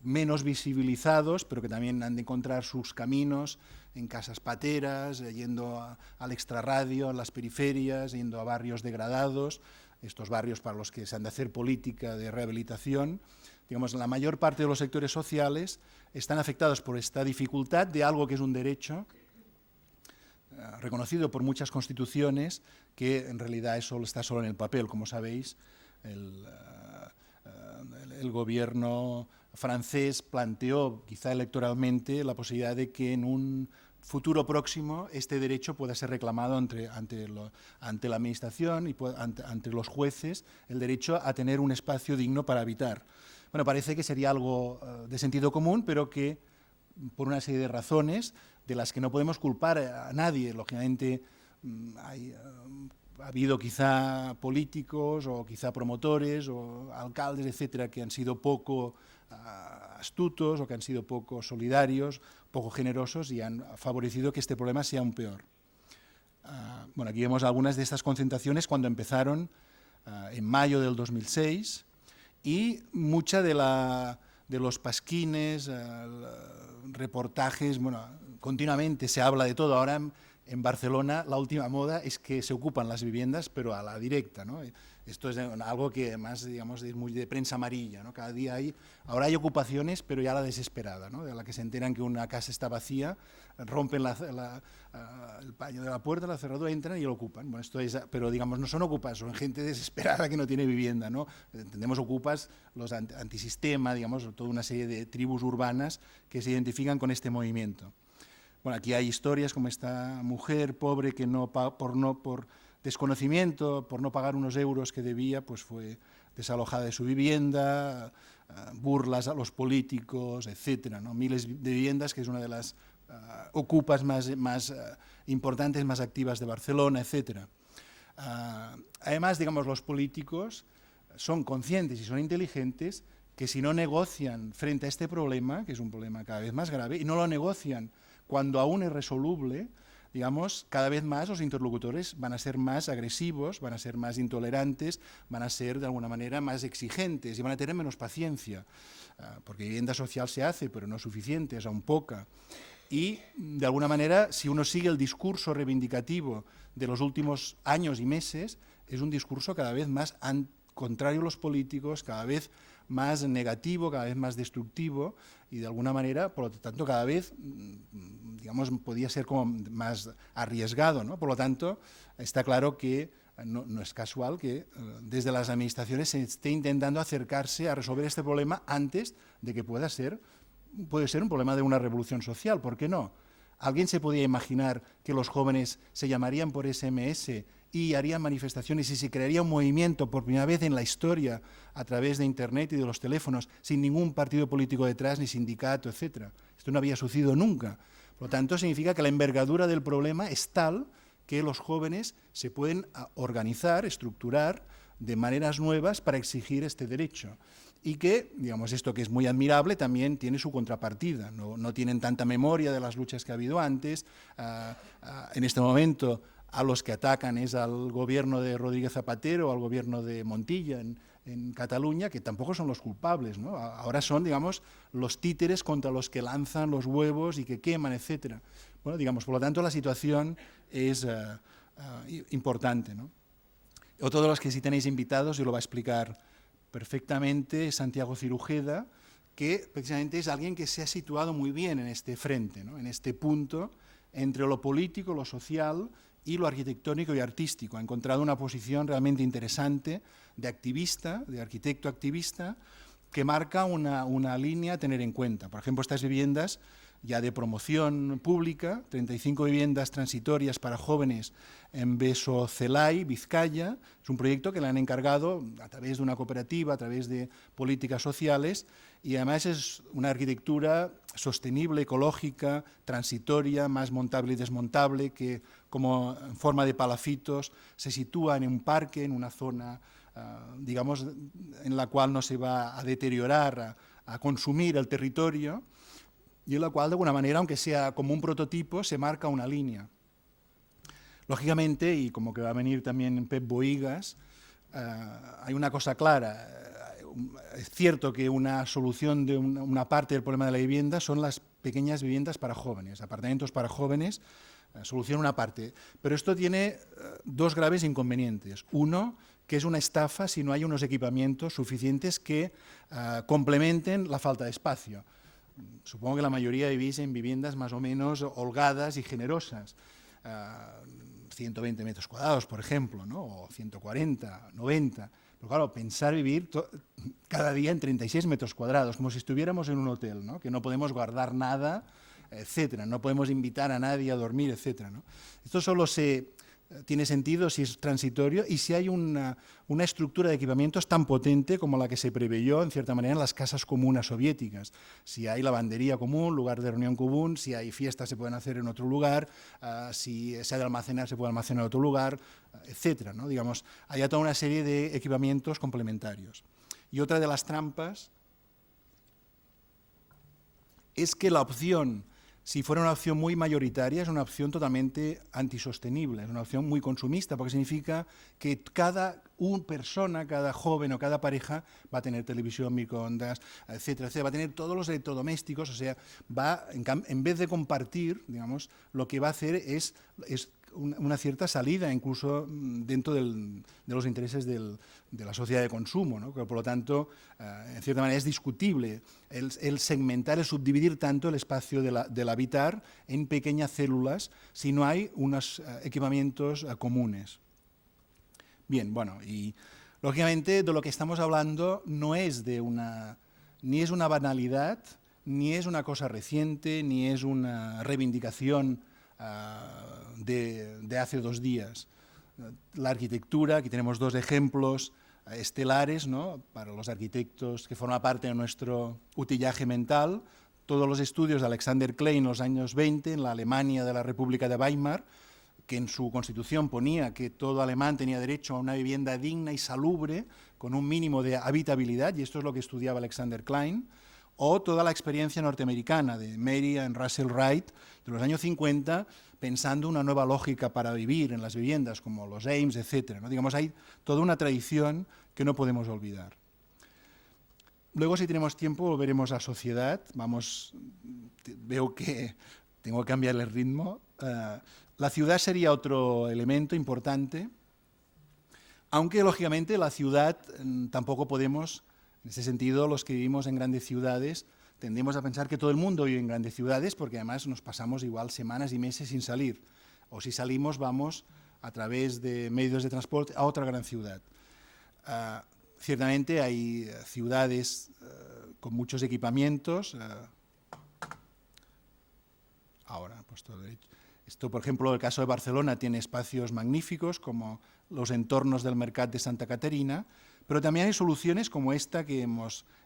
menos visibilizados, pero que también han de encontrar sus caminos en casas pateras, yendo al extrarradio, a las periferias, yendo a barrios degradados, estos barrios para los que se han de hacer política de rehabilitación. Digamos, la mayor parte de los sectores sociales están afectados por esta dificultad de algo que es un derecho reconocido por muchas constituciones, que en realidad eso está solo en el papel. Como sabéis, el gobierno francés planteó, quizá electoralmente, la posibilidad de que en un futuro próximo este derecho pueda ser reclamado ante la administración y ante los jueces, el derecho a tener un espacio digno para habitar. Bueno, parece que sería algo de sentido común, pero que por una serie de razones de las que no podemos culpar a nadie. Lógicamente ha habido quizá políticos o quizá promotores o alcaldes, etcétera, que han sido poco astutos o que han sido poco solidarios, poco generosos y han favorecido que este problema sea aún peor. Bueno, aquí vemos algunas de estas concentraciones cuando empezaron en mayo del 2006 y mucha de los pasquines, reportajes, bueno, continuamente se habla de todo. Ahora en Barcelona la última moda es que se ocupan las viviendas, pero a la directa, ¿no? Esto es algo que además, digamos, es muy de prensa amarilla, ¿no? Cada día ahora hay ocupaciones, pero ya la desesperada, ¿no? De la que se enteran que una casa está vacía, rompen el paño de la puerta, la cerradura, entran y lo ocupan. Bueno, pero digamos, no son ocupas, son gente desesperada que no tiene vivienda, ¿no? Entendemos ocupas los antisistema, digamos, toda una serie de tribus urbanas que se identifican con este movimiento. Bueno, aquí hay historias como esta mujer pobre que por desconocimiento, por no pagar unos euros que debía, pues fue desalojada de su vivienda, burlas a los políticos, etcétera, ¿no? Miles de viviendas, que es una de las ocupas más importantes, más activas de Barcelona, etcétera. Además, digamos, los políticos son conscientes y son inteligentes que si no negocian frente a este problema, que es un problema cada vez más grave, y no lo negocian cuando aún es resoluble, digamos, cada vez más los interlocutores van a ser más agresivos, van a ser más intolerantes, van a ser de alguna manera más exigentes y van a tener menos paciencia, porque vivienda social se hace, pero no es suficiente, es aún poca. Y, de alguna manera, si uno sigue el discurso reivindicativo de los últimos años y meses, es un discurso cada vez más contrario a los políticos, cada vez más negativo, cada vez más destructivo y, de alguna manera, por lo tanto, cada vez, digamos, podía ser como más arriesgado, ¿no? Por lo tanto, está claro que no es casual que desde las administraciones se esté intentando acercarse a resolver este problema antes de que puede ser un problema de una revolución social. ¿Por qué no? ¿Alguien se podía imaginar que los jóvenes se llamarían por SMS y harían manifestaciones y se crearía un movimiento por primera vez en la historia a través de Internet y de los teléfonos, sin ningún partido político detrás, ni sindicato, etcétera? Esto no había sucedido nunca. Por lo tanto, significa que la envergadura del problema es tal que los jóvenes se pueden organizar, estructurar de maneras nuevas para exigir este derecho. Y que, digamos, esto que es muy admirable también tiene su contrapartida. No tienen tanta memoria de las luchas que ha habido antes. En este momento, a los que atacan es al gobierno de Rodríguez Zapatero, al gobierno de Montilla en Cataluña, que tampoco son los culpables, ¿no? Ahora son, digamos, los títeres contra los que lanzan los huevos y que queman, etcétera. Bueno, digamos, por lo tanto, la situación es importante, ¿no? Otro de los que sí tenéis invitados, yo lo va a explicar perfectamente, Santiago Cirujeda, que precisamente es alguien que se ha situado muy bien en este frente, ¿no? En este punto entre lo político, lo social y lo arquitectónico y artístico. Ha encontrado una posición realmente interesante de activista, de arquitecto activista, que marca una línea a tener en cuenta. Por ejemplo, estas viviendas ya de promoción pública, 35 viviendas transitorias para jóvenes en Beso Celay, Vizcaya. Es un proyecto que le han encargado a través de una cooperativa, a través de políticas sociales, y además es una arquitectura sostenible, ecológica, transitoria, más montable y desmontable, que como en forma de palafitos se sitúa en un parque, en una zona, digamos, en la cual no se va a deteriorar, a consumir el territorio, y en la cual, de alguna manera, aunque sea como un prototipo, se marca una línea. Lógicamente, y como que va a venir también Pep Bohigas, hay una cosa clara. Es cierto que una solución de una parte del problema de la vivienda son las pequeñas viviendas para jóvenes, apartamentos para jóvenes, soluciona una parte. Pero esto tiene dos graves inconvenientes. Uno, que es una estafa si no hay unos equipamientos suficientes que complementen la falta de espacio. Supongo que la mayoría vivís en viviendas más o menos holgadas y generosas, 120 metros cuadrados, por ejemplo, ¿no? O 140, 90. Pero claro, pensar vivir cada día en 36 metros cuadrados, como si estuviéramos en un hotel, ¿no? Que no podemos guardar nada, etcétera, no podemos invitar a nadie a dormir, etcétera, ¿no? Esto solo tiene sentido si es transitorio y si hay una estructura de equipamientos tan potente como la que se preveyó, en cierta manera, en las casas comunas soviéticas. Si hay lavandería común, lugar de reunión común, si hay fiestas se pueden hacer en otro lugar, si se ha de almacenar se puede almacenar en otro lugar, etcétera, ¿no? Digamos, hay toda una serie de equipamientos complementarios. Y otra de las trampas es que la opción, si fuera una opción muy mayoritaria, es una opción totalmente antisostenible, es una opción muy consumista, porque significa que cada persona, cada joven o cada pareja va a tener televisión, microondas, etcétera, etcétera, va a tener todos los electrodomésticos, o sea, en vez de compartir, digamos, lo que va a hacer es una cierta salida, incluso dentro de los intereses de la sociedad de consumo, ¿no? Por lo tanto, en cierta manera es discutible el segmentar, el subdividir tanto el espacio del habitar en pequeñas células si no hay unos equipamientos comunes. Bien, bueno, y lógicamente de lo que estamos hablando no es ni es una banalidad, ni es una cosa reciente, ni es una reivindicación de hace 2 días. La arquitectura, aquí tenemos 2 ejemplos estelares, ¿no? Para los arquitectos que forman parte de nuestro utillaje mental. Todos los estudios de Alexander Klein en los años 20, en la Alemania de la República de Weimar, que en su constitución ponía que todo alemán tenía derecho a una vivienda digna y salubre, con un mínimo de habitabilidad, y esto es lo que estudiaba Alexander Klein, o toda la experiencia norteamericana de Mary and Russell Wright de los años 50, pensando una nueva lógica para vivir en las viviendas, como los Ames, etcétera, ¿no? Digamos, hay toda una tradición que no podemos olvidar. Luego, si tenemos tiempo, volveremos a sociedad. Veo que tengo que cambiar el ritmo. La ciudad sería otro elemento importante, aunque, lógicamente, la ciudad tampoco podemos. En ese sentido, los que vivimos en grandes ciudades tendemos a pensar que todo el mundo vive en grandes ciudades porque además nos pasamos igual semanas y meses sin salir. O si salimos vamos a través de medios de transporte a otra gran ciudad. Ciertamente hay ciudades con muchos equipamientos. Ahora, pues todo derecho. Esto, por ejemplo, el caso de Barcelona tiene espacios magníficos como los entornos del Mercat de Santa Caterina, pero también hay soluciones como esta que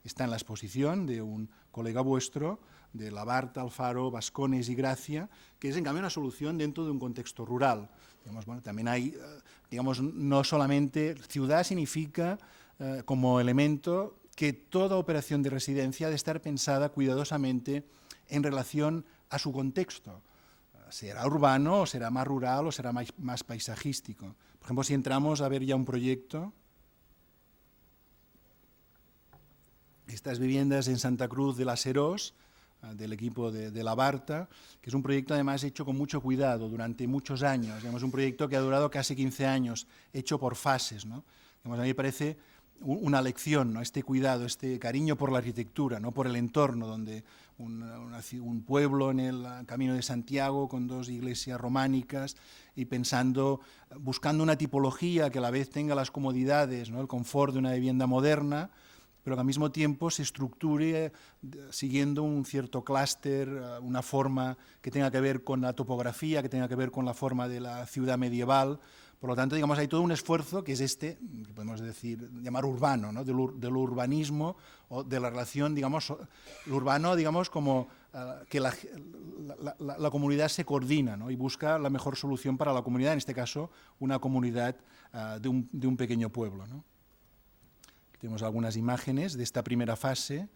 está en la exposición de un colega vuestro, de Labarta, Alfaro, Bascones y Gracia, que es en cambio una solución dentro de un contexto rural. Digamos, bueno, también hay, digamos, no solamente, ciudad significa como elemento que toda operación de residencia ha de estar pensada cuidadosamente en relación a su contexto. ¿Será urbano, o será más rural, o será más paisajístico? Por ejemplo, si entramos a ver ya un proyecto, estas viviendas en Santa Cruz de las Serós, del equipo de Labarta, que es un proyecto además hecho con mucho cuidado durante muchos años. Digamos, un proyecto que ha durado casi 15 años, hecho por fases, ¿no? Digamos, a mí me parece una lección, ¿no? Este cuidado, este cariño por la arquitectura, no por el entorno, donde un pueblo en el Camino de Santiago con 2 iglesias románicas y buscando una tipología que a la vez tenga las comodidades, ¿no? El confort de una vivienda moderna, pero que al mismo tiempo se estructure siguiendo un cierto clúster, una forma que tenga que ver con la topografía, que tenga que ver con la forma de la ciudad medieval. Por lo tanto, digamos, hay todo un esfuerzo que es que podemos llamar urbano, ¿no? del urbanismo o de la relación, digamos, lo urbano, digamos, como que la comunidad se coordina, ¿no? Y busca la mejor solución para la comunidad, en este caso, una comunidad de un pequeño pueblo, ¿no? Aquí tenemos algunas imágenes de esta primera fase,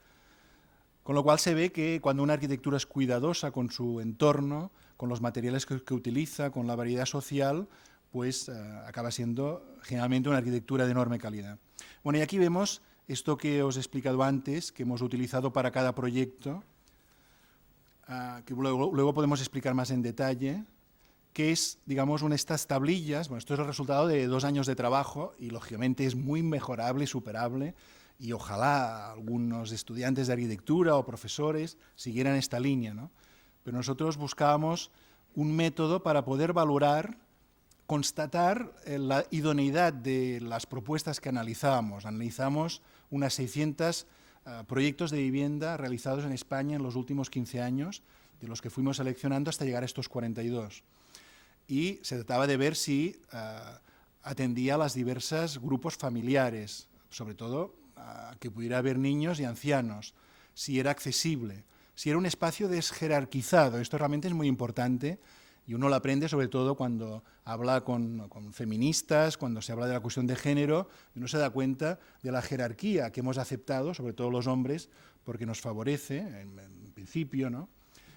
con lo cual se ve que cuando una arquitectura es cuidadosa con su entorno, con los materiales que utiliza, con la variedad social, pues acaba siendo generalmente una arquitectura de enorme calidad. Bueno, y aquí vemos esto que os he explicado antes, que hemos utilizado para cada proyecto, que luego podemos explicar más en detalle, que es, digamos, estas tablillas. Bueno, esto es el resultado de 2 años de trabajo y, lógicamente, es muy mejorable y superable, y ojalá algunos estudiantes de arquitectura o profesores siguieran esta línea, ¿no? Pero nosotros buscábamos un método para poder valorar, constatar la idoneidad de las propuestas que analizábamos. Analizamos unas 600 proyectos de vivienda realizados en España en los últimos 15 años, de los que fuimos seleccionando hasta llegar a estos 42. Y se trataba de ver si atendía a los diversos grupos familiares, sobre todo que pudiera haber niños y ancianos, si era accesible, si era un espacio desjerarquizado. Esto realmente es muy importante. Y uno lo aprende sobre todo cuando habla con feministas, cuando se habla de la cuestión de género, y uno se da cuenta de la jerarquía que hemos aceptado, sobre todo los hombres, porque nos favorece, en principio, ¿no?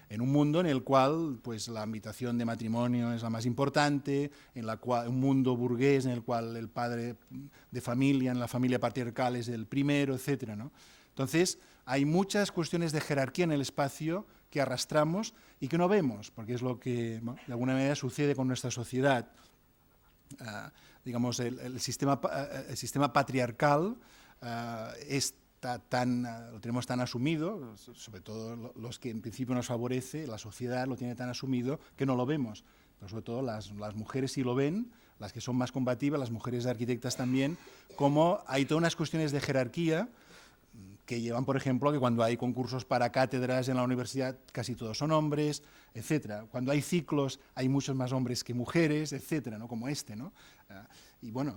En un mundo en el cual pues, la invitación de matrimonio es la más importante, un mundo burgués en el cual el padre de familia, en la familia patriarcal, es el primero, etcétera, ¿no? Entonces, hay muchas cuestiones de jerarquía en el espacio que arrastramos y que no vemos, porque es lo que, bueno, de alguna manera sucede con nuestra sociedad. Digamos, el sistema patriarcal lo tenemos tan asumido, sobre todo los que en principio nos favorece, la sociedad lo tiene tan asumido que no lo vemos. Pero sobre todo las mujeres sí lo ven, las que son más combativas, las mujeres arquitectas también, como hay todas unas cuestiones de jerarquía que llevan, por ejemplo, que cuando hay concursos para cátedras en la universidad casi todos son hombres, etcétera. Cuando hay ciclos hay muchos más hombres que mujeres, etcétera, ¿no? Como este, ¿no? Y bueno,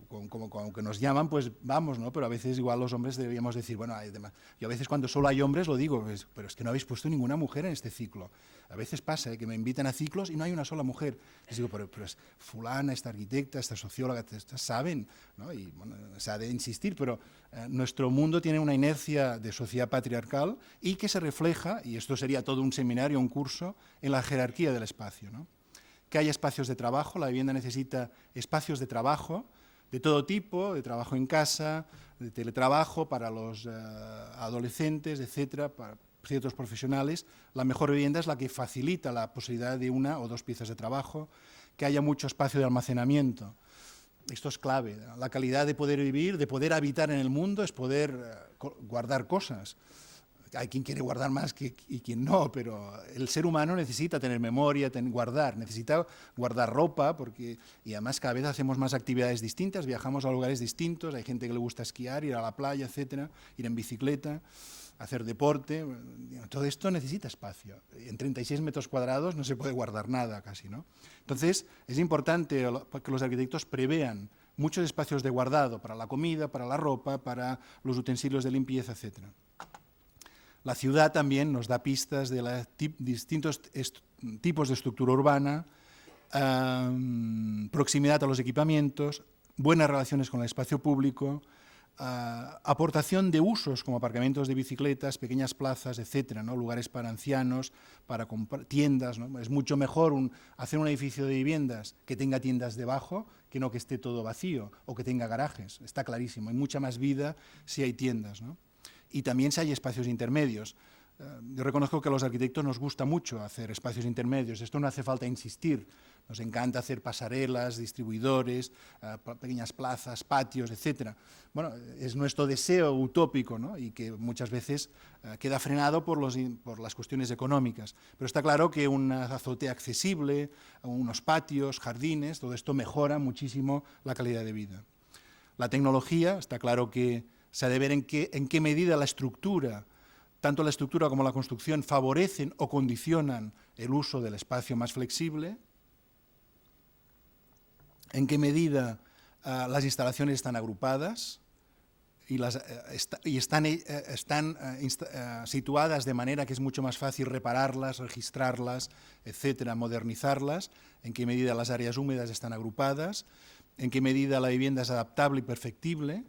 como que nos llaman, pues vamos, ¿no? Pero a veces igual los hombres deberíamos decir, bueno, yo a veces cuando solo hay hombres lo digo, pero es que no habéis puesto ninguna mujer en este ciclo. A veces pasa que me invitan a ciclos y no hay una sola mujer. Les digo, pero es fulana, esta arquitecta, esta socióloga, saben, ¿no? Y bueno, se ha de insistir, pero nuestro mundo tiene una inercia de sociedad patriarcal y que se refleja, y esto sería todo un seminario, un curso, en la jerarquía del espacio, ¿no? Que haya espacios de trabajo, la vivienda necesita espacios de trabajo de todo tipo, de trabajo en casa, de teletrabajo para los adolescentes, etcétera, para ciertos profesionales. La mejor vivienda es la que facilita la posibilidad de 1 o 2 piezas de trabajo, que haya mucho espacio de almacenamiento. Esto es clave. La calidad de poder vivir, de poder habitar en el mundo, es poder guardar cosas. hay quien quiere guardar más y quien no, pero el ser humano necesita tener memoria, necesita guardar ropa, y además cada vez hacemos más actividades distintas, viajamos a lugares distintos, hay gente que le gusta esquiar, ir a la playa, etcétera, ir en bicicleta, hacer deporte, todo esto necesita espacio. En 36 metros cuadrados no se puede guardar nada casi, ¿no? Entonces, es importante que los arquitectos prevean muchos espacios de guardado para la comida, para la ropa, para los utensilios de limpieza, etcétera. La ciudad también nos da pistas de distintos tipos de estructura urbana, proximidad a los equipamientos, buenas relaciones con el espacio público, aportación de usos como aparcamientos de bicicletas, pequeñas plazas, etcétera, ¿no? Lugares para ancianos, para comprar tiendas, ¿no? Es mucho mejor hacer un edificio de viviendas que tenga tiendas debajo que no que esté todo vacío o que tenga garajes. Está clarísimo, hay mucha más vida si hay tiendas, ¿no? Y también si hay espacios intermedios. Yo reconozco que a los arquitectos nos gusta mucho hacer espacios intermedios. Esto no hace falta insistir. Nos encanta hacer pasarelas, distribuidores, pequeñas plazas, patios, etcétera. Bueno, es nuestro deseo utópico, ¿no? Y que muchas veces queda frenado por las cuestiones económicas. Pero está claro que una azotea accesible, unos patios, jardines, todo esto mejora muchísimo la calidad de vida. La tecnología, está claro que se ha de ver en qué medida la estructura, tanto la estructura como la construcción, favorecen o condicionan el uso del espacio más flexible, en qué medida las instalaciones están agrupadas y están situadas de manera que es mucho más fácil repararlas, registrarlas, etcétera, modernizarlas, en qué medida las áreas húmedas están agrupadas, en qué medida la vivienda es adaptable y perfectible,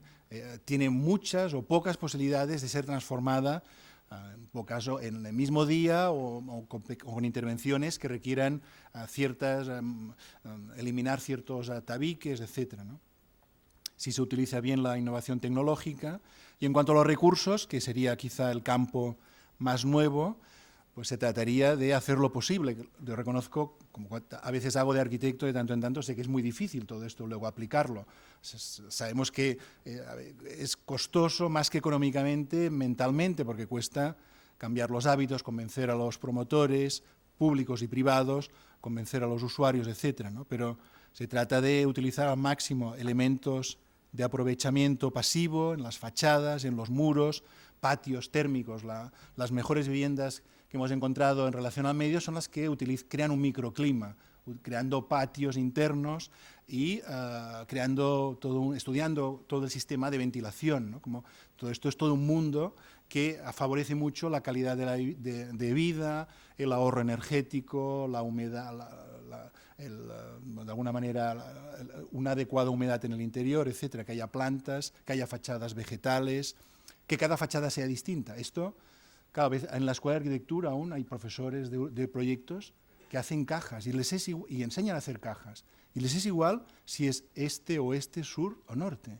tiene muchas o pocas posibilidades de ser transformada en el mismo día o con intervenciones que requieran eliminar ciertos tabiques, etcétera, ¿no? Si se utiliza bien la innovación tecnológica. Y en cuanto a los recursos, que sería quizá el campo más nuevo, pues se trataría de hacer lo posible. Yo reconozco, como a veces hago de arquitecto de tanto en tanto, sé que es muy difícil todo esto luego aplicarlo. Sabemos que es costoso más que económicamente, mentalmente, porque cuesta cambiar los hábitos, convencer a los promotores públicos y privados, convencer a los usuarios, etcétera, ¿no? Pero se trata de utilizar al máximo elementos de aprovechamiento pasivo en las fachadas, en los muros, patios térmicos. Las mejores viviendas que hemos encontrado en relación al medio son las que crean un microclima, creando patios internos y estudiando todo el sistema de ventilación, ¿no? Como todo esto es todo un mundo que favorece mucho la calidad de vida, el ahorro energético, la humedad, de alguna manera una adecuada humedad en el interior, etcétera, que haya plantas, que haya fachadas vegetales, que cada fachada sea distinta. Esto, cada vez en la escuela de arquitectura aún hay profesores de proyectos que hacen cajas y enseñan a hacer cajas. Y les es igual si es este, oeste, sur o norte.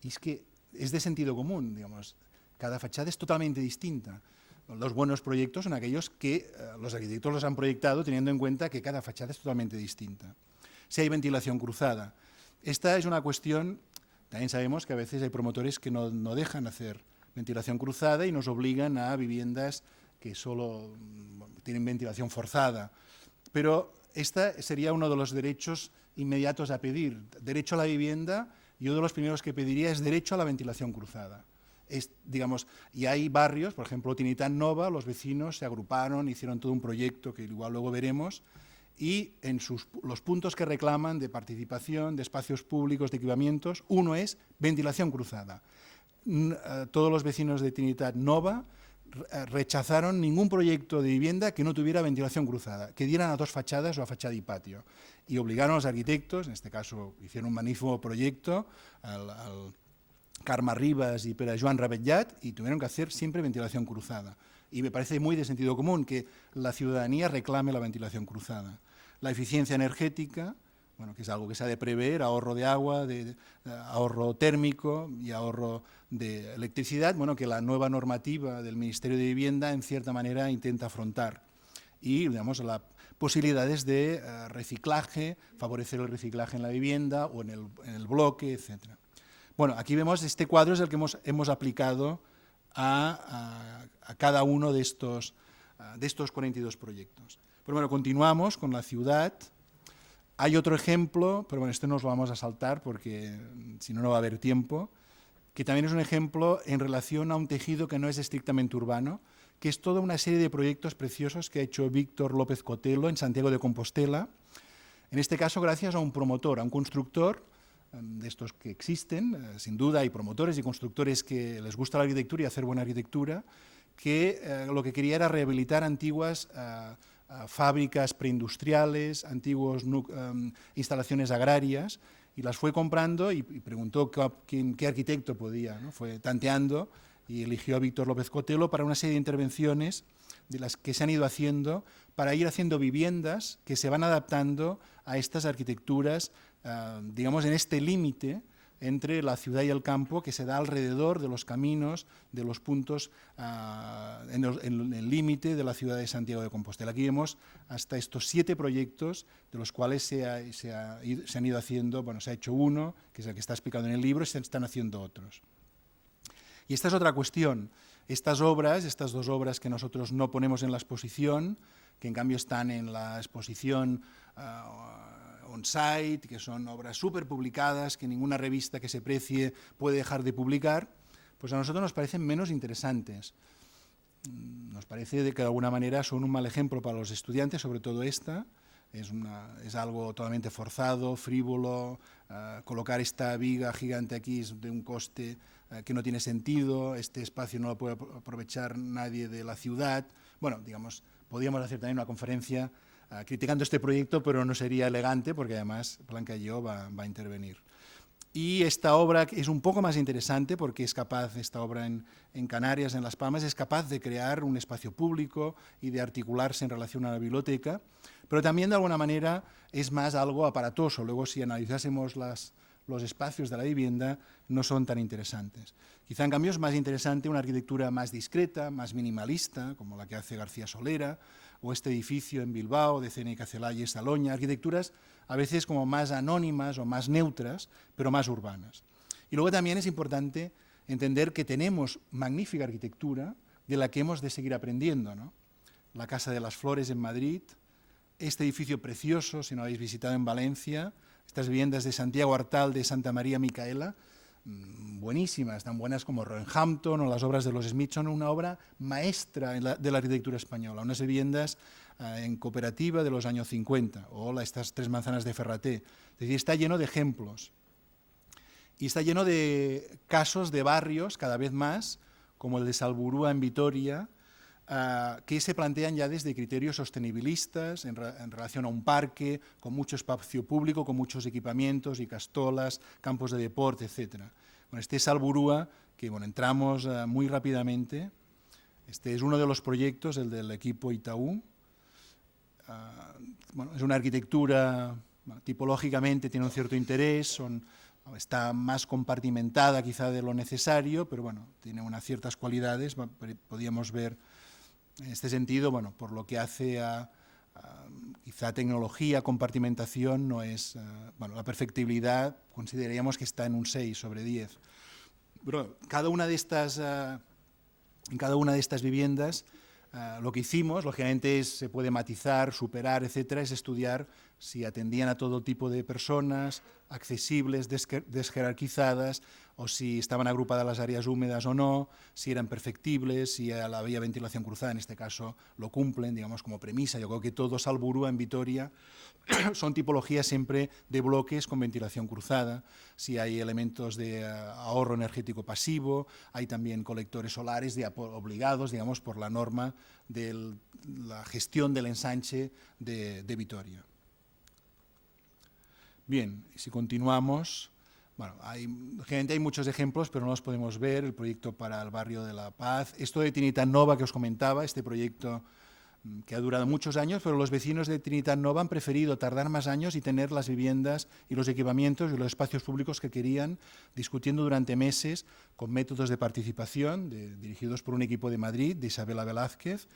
Y es que es de sentido común, digamos. Cada fachada es totalmente distinta. Los buenos proyectos son aquellos que los arquitectos los han proyectado teniendo en cuenta que cada fachada es totalmente distinta. Si hay ventilación cruzada. Esta es una cuestión, también sabemos que a veces hay promotores que no dejan hacer ventilación cruzada y nos obligan a viviendas que solo tienen ventilación forzada. Pero esta sería uno de los derechos inmediatos a pedir. Derecho a la vivienda, y uno de los primeros que pediría es derecho a la ventilación cruzada. Y hay barrios, por ejemplo, Trinitat Nova, los vecinos se agruparon, hicieron todo un proyecto que igual luego veremos, y en los puntos que reclaman de participación, de espacios públicos, de equipamientos, uno es ventilación cruzada. Todos los vecinos de Trinitat Nova rechazaron ningún proyecto de vivienda que no tuviera ventilación cruzada, que dieran a dos fachadas o a fachada y patio. Y obligaron a los arquitectos, en este caso hicieron un magnífico proyecto, al Carme Ribas y Pere Joan Rabetllat, y tuvieron que hacer siempre ventilación cruzada. Y me parece muy de sentido común que la ciudadanía reclame la ventilación cruzada. La eficiencia energética, bueno, que es algo que se ha de prever, ahorro de agua, ahorro térmico y ahorro de electricidad, bueno, que la nueva normativa del Ministerio de Vivienda en cierta manera intenta afrontar. Y, digamos, las posibilidades de reciclaje, favorecer el reciclaje en la vivienda o en el bloque, etcétera. Bueno, aquí vemos este cuadro es el que hemos aplicado a cada uno de estos 42 proyectos. Pero bueno, continuamos con la ciudad. Hay otro ejemplo, pero bueno, este nos lo vamos a saltar porque si no, no va a haber tiempo, que también es un ejemplo en relación a un tejido que no es estrictamente urbano, que es toda una serie de proyectos preciosos que ha hecho Víctor López Cotelo en Santiago de Compostela, en este caso gracias a un promotor, a un constructor, de estos que existen, sin duda hay promotores y constructores que les gusta la arquitectura y hacer buena arquitectura, que lo que quería era rehabilitar antiguas fábricas preindustriales, antiguas instalaciones agrarias, y las fue comprando y preguntó qué arquitecto podía, ¿no? Fue tanteando y eligió a Víctor López Cotelo para una serie de intervenciones de las que se han ido haciendo para ir haciendo viviendas que se van adaptando a estas arquitecturas, digamos, en este límite entre la ciudad y el campo que se da alrededor de los caminos, de los puntos en el límite de la ciudad de Santiago de Compostela. Aquí vemos hasta estos 7 proyectos, de los cuales se han ido haciendo, bueno, se ha hecho uno, que es el que está explicado en el libro, y se están haciendo otros. Y esta es otra cuestión. Estas dos obras que nosotros no ponemos en la exposición, que en cambio están en la exposición on-site, que son obras súper publicadas, que ninguna revista que se precie puede dejar de publicar, pues a nosotros nos parecen menos interesantes. Nos parece que de alguna manera son un mal ejemplo para los estudiantes, sobre todo esta. Es algo totalmente forzado, frívolo, colocar esta viga gigante aquí es de un coste que no tiene sentido, este espacio no lo puede aprovechar nadie de la ciudad. Bueno, digamos, podríamos hacer también una conferencia criticando este proyecto, pero no sería elegante porque además Blanca Lleó va a intervenir. Y esta obra es un poco más interesante porque es capaz, esta obra en Canarias, en Las Palmas, es capaz de crear un espacio público y de articularse en relación a la biblioteca, pero también de alguna manera es más algo aparatoso. Luego, si analizásemos los espacios de la vivienda, no son tan interesantes. Quizá en cambio es más interesante una arquitectura más discreta, más minimalista, como la que hace García Solera, o este edificio en Bilbao de CNK Celaya y Saloña, arquitecturas a veces como más anónimas o más neutras, pero más urbanas. Y luego también es importante entender que tenemos magnífica arquitectura de la que hemos de seguir aprendiendo, ¿no? La Casa de las Flores en Madrid, este edificio precioso, si no lo habéis visitado en Valencia, estas viviendas de Santiago Artal de Santa María Micaela, buenísimas, tan buenas como Roehampton o las obras de los Smith, son una obra maestra de la arquitectura española, unas viviendas en cooperativa de los años 50, o estas 3 manzanas de Ferraté. Es decir, está lleno de ejemplos y está lleno de casos de barrios cada vez más, como el de Salburúa en Vitoria, que se plantean ya desde criterios sostenibilistas en relación a un parque con mucho espacio público, con muchos equipamientos y castolas, campos de deporte, etc. Bueno, este Salburúa, que bueno, entramos muy rápidamente, este es uno de los proyectos, el del equipo Itaú. Bueno, es una arquitectura, bueno, tipológicamente tiene un cierto interés, está más compartimentada quizá de lo necesario, pero bueno, tiene unas ciertas cualidades, podríamos ver en este sentido, bueno, por lo que hace a quizá tecnología, compartimentación, no es, bueno, la perfectibilidad consideraríamos que está en un 6 sobre 10. Pero en cada una de estas viviendas, lo que hicimos, lógicamente se puede matizar, superar, etcétera, es estudiar si atendían a todo tipo de personas, accesibles, desjerarquizadas, o si estaban agrupadas las áreas húmedas o no, si eran perfectibles, si había ventilación cruzada, en este caso lo cumplen, digamos, como premisa. Yo creo que todo Salburúa en Vitoria son tipologías siempre de bloques con ventilación cruzada, si hay elementos de ahorro energético pasivo, hay también colectores solares obligados, digamos, por la norma de la gestión del ensanche de Vitoria. Bien, si continuamos, bueno, generalmente hay muchos ejemplos, pero no los podemos ver. El proyecto para el barrio de La Paz, esto de Trinitat Nova que os comentaba, este proyecto que ha durado muchos años, pero los vecinos de Trinitat Nova han preferido tardar más años y tener las viviendas y los equipamientos y los espacios públicos que querían, discutiendo durante meses con métodos de participación dirigidos por un equipo de Madrid, de Isabela Velázquez,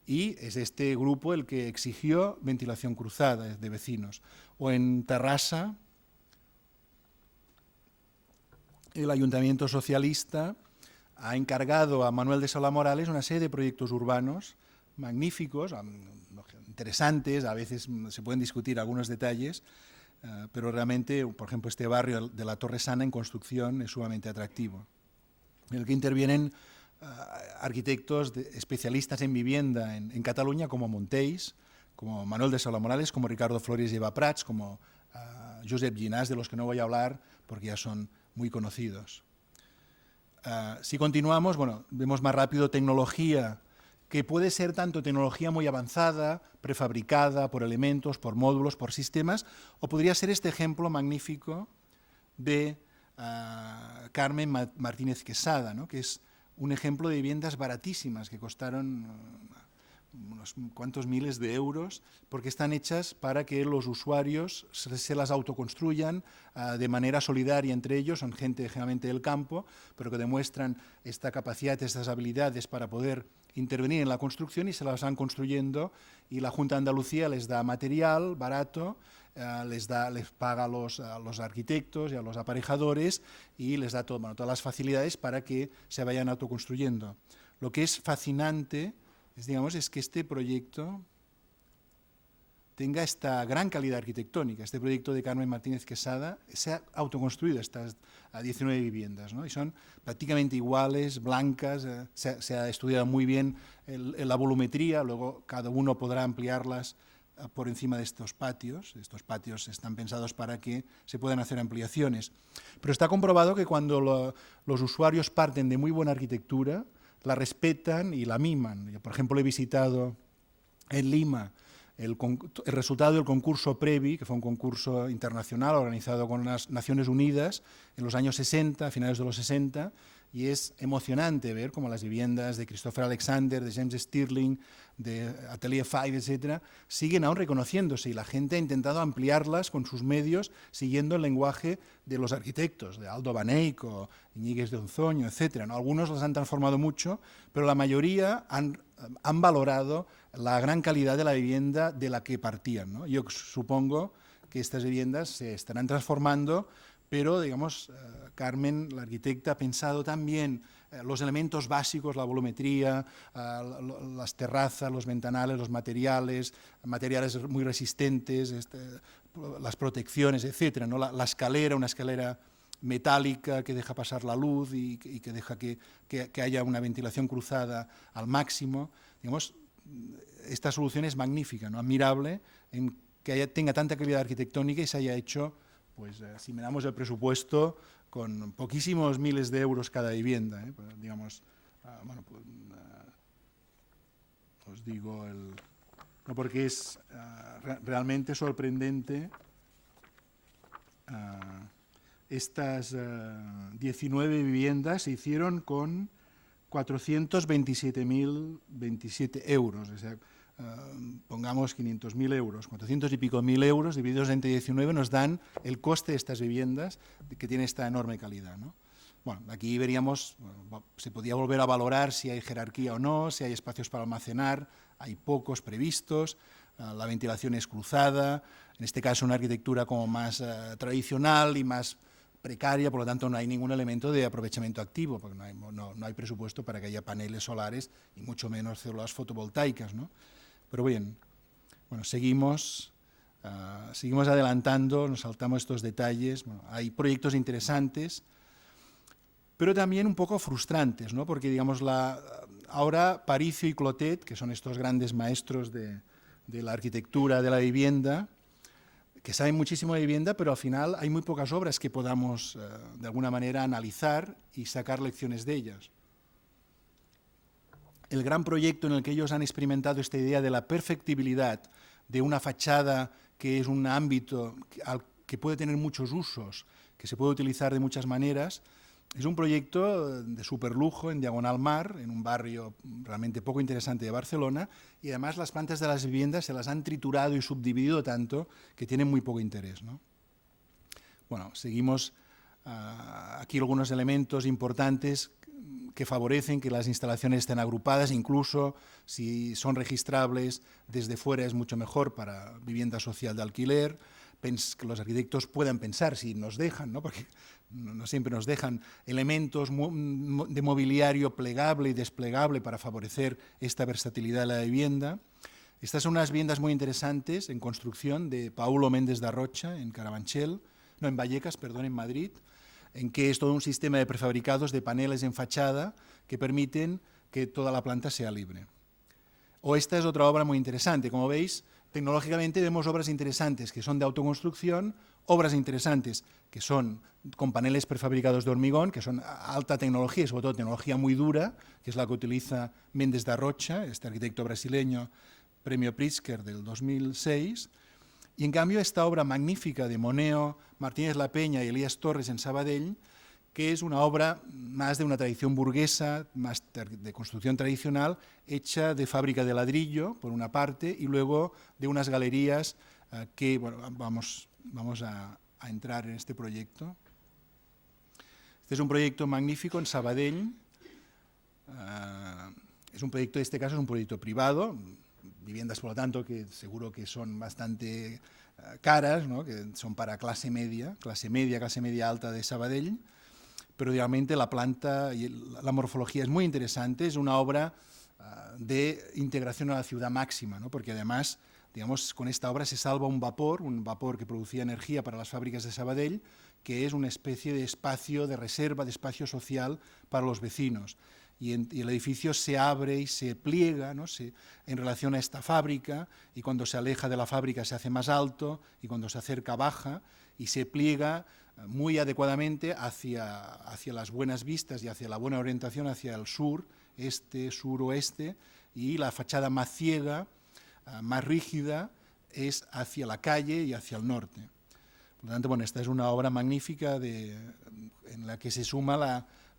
y es este grupo el que exigió ventilación cruzada de vecinos. O en Terrassa, el Ayuntamiento Socialista ha encargado a Manuel de Solá Morales una serie de proyectos urbanos magníficos, interesantes, a veces se pueden discutir algunos detalles, pero realmente, por ejemplo, este barrio de la Torre Sana en construcción es sumamente atractivo, en el que intervienen arquitectos especialistas en vivienda en Cataluña, como Monteis, como Manuel de Solá Morales, como Ricardo Flores y Eva Prats, como Josep Llinàs, de los que no voy a hablar porque ya son muy conocidos. Si continuamos, bueno, vemos más rápido tecnología, que puede ser tanto tecnología muy avanzada, prefabricada por elementos, por módulos, por sistemas, o podría ser este ejemplo magnífico de Carmen Martínez Quesada, ¿no? Que es un ejemplo de viviendas baratísimas que costaron unos cuantos miles de euros, porque están hechas para que los usuarios se las autoconstruyan de manera solidaria entre ellos. Son gente generalmente del campo, pero que demuestran esta capacidad, estas habilidades para poder intervenir en la construcción y se las van construyendo, y la Junta de Andalucía les da material barato, les paga a los arquitectos y a los aparejadores y les da todas las facilidades para que se vayan autoconstruyendo. Lo que es fascinante es que este proyecto tenga esta gran calidad arquitectónica. Este proyecto de Carmen Martínez Quesada se ha autoconstruido estas 19 viviendas, ¿no? Y son prácticamente iguales, blancas, se ha estudiado muy bien la volumetría, luego cada uno podrá ampliarlas por encima de estos patios. Estos patios están pensados para que se puedan hacer ampliaciones. Pero está comprobado que cuando los usuarios parten de muy buena arquitectura, la respetan y la miman. Yo, por ejemplo, he visitado en Lima el resultado del concurso Previ, que fue un concurso internacional organizado con las Naciones Unidas en los años 60, a finales de los 60, y es emocionante ver cómo las viviendas de Christopher Alexander, de James Stirling, de Atelier 5, etcétera, siguen aún reconociéndose, y la gente ha intentado ampliarlas con sus medios siguiendo el lenguaje de los arquitectos, de Aldo Van Eyck o Iñiguez de Onzoño, etcétera, ¿no? Algunos las han transformado mucho, pero la mayoría han valorado la gran calidad de la vivienda de la que partían, ¿no? Yo supongo que estas viviendas se estarán transformando, pero, digamos, Carmen, la arquitecta, ha pensado también los elementos básicos, la volumetría, las terrazas, los ventanales, los materiales muy resistentes, las protecciones, etcétera, ¿no? La escalera, una escalera metálica que deja pasar la luz y que deja que haya una ventilación cruzada al máximo. Digamos, esta solución es magnífica, ¿no? Admirable, en que tenga tanta calidad arquitectónica y se haya hecho, pues, si miramos el presupuesto, con poquísimos miles de euros cada vivienda, ¿eh? Pues, digamos, bueno, pues, os digo, no, porque es realmente sorprendente. Estas 19 viviendas se hicieron con 427.027 euros, o sea, pongamos 500.000 euros, 400 y pico mil euros divididos entre 19 nos dan el coste de estas viviendas, que tiene esta enorme calidad, ¿no? Bueno, aquí veríamos, se podía volver a valorar si hay jerarquía o no, si hay espacios para almacenar, hay pocos previstos, la ventilación es cruzada, en este caso una arquitectura como más tradicional y más precaria, por lo tanto no hay ningún elemento de aprovechamiento activo, porque no hay presupuesto para que haya paneles solares y mucho menos células fotovoltaicas, ¿no? Pero bien, bueno, seguimos adelantando, nos saltamos estos detalles. Bueno, hay proyectos interesantes, pero también un poco frustrantes, ¿no? Porque, digamos, ahora Paricio y Clotet, que son estos grandes maestros de la arquitectura de la vivienda, que saben muchísimo de vivienda, pero al final hay muy pocas obras que podamos, de alguna manera, analizar y sacar lecciones de ellas. El gran proyecto en el que ellos han experimentado esta idea de la perfectibilidad de una fachada, que es un ámbito que puede tener muchos usos, que se puede utilizar de muchas maneras, es un proyecto de superlujo en Diagonal Mar, en un barrio realmente poco interesante de Barcelona, y además las plantas de las viviendas se las han triturado y subdividido tanto que tienen muy poco interés, ¿no? Bueno, seguimos aquí algunos elementos importantes que favorecen que las instalaciones estén agrupadas, incluso si son registrables desde fuera es mucho mejor para vivienda social de alquiler, que los arquitectos puedan pensar, si nos dejan, ¿no? Porque no siempre nos dejan elementos de mobiliario plegable y desplegable para favorecer esta versatilidad de la vivienda. Estas son unas viviendas muy interesantes en construcción de Paulo Méndez da Rocha en Vallecas, en Madrid, en que es todo un sistema de prefabricados de paneles en fachada que permiten que toda la planta sea libre. O esta es otra obra muy interesante. Como veis, tecnológicamente vemos obras interesantes que son de autoconstrucción, obras interesantes que son con paneles prefabricados de hormigón, que son alta tecnología y sobre todo tecnología muy dura, que es la que utiliza Méndez da Rocha, este arquitecto brasileño, premio Pritzker del 2006, y en cambio esta obra magnífica de Moneo, Martínez La Peña y Elías Torres en Sabadell, que es una obra más de una tradición burguesa, más de construcción tradicional, hecha de fábrica de ladrillo, por una parte, y luego de unas galerías que, bueno, vamos a entrar en este proyecto. Este es un proyecto magnífico en Sabadell. Es un proyecto, en este caso es un proyecto privado, viviendas, por lo tanto, que seguro que son bastante caras, ¿no? Que son para clase media alta de Sabadell, pero realmente la planta y la morfología es muy interesante, es una obra de integración a la ciudad máxima, ¿no? Porque además, digamos, con esta obra se salva un vapor que producía energía para las fábricas de Sabadell, que es una especie de espacio de reserva, de espacio social para los vecinos. Y el edificio se abre y se pliega, ¿no? En relación a esta fábrica, y cuando se aleja de la fábrica se hace más alto, y cuando se acerca baja, y se pliega muy adecuadamente hacia las buenas vistas y hacia la buena orientación hacia el sur, este, suroeste, y la fachada más ciega, más rígida, es hacia la calle y hacia el norte. Por lo tanto, bueno, esta es una obra magnífica en la que se suma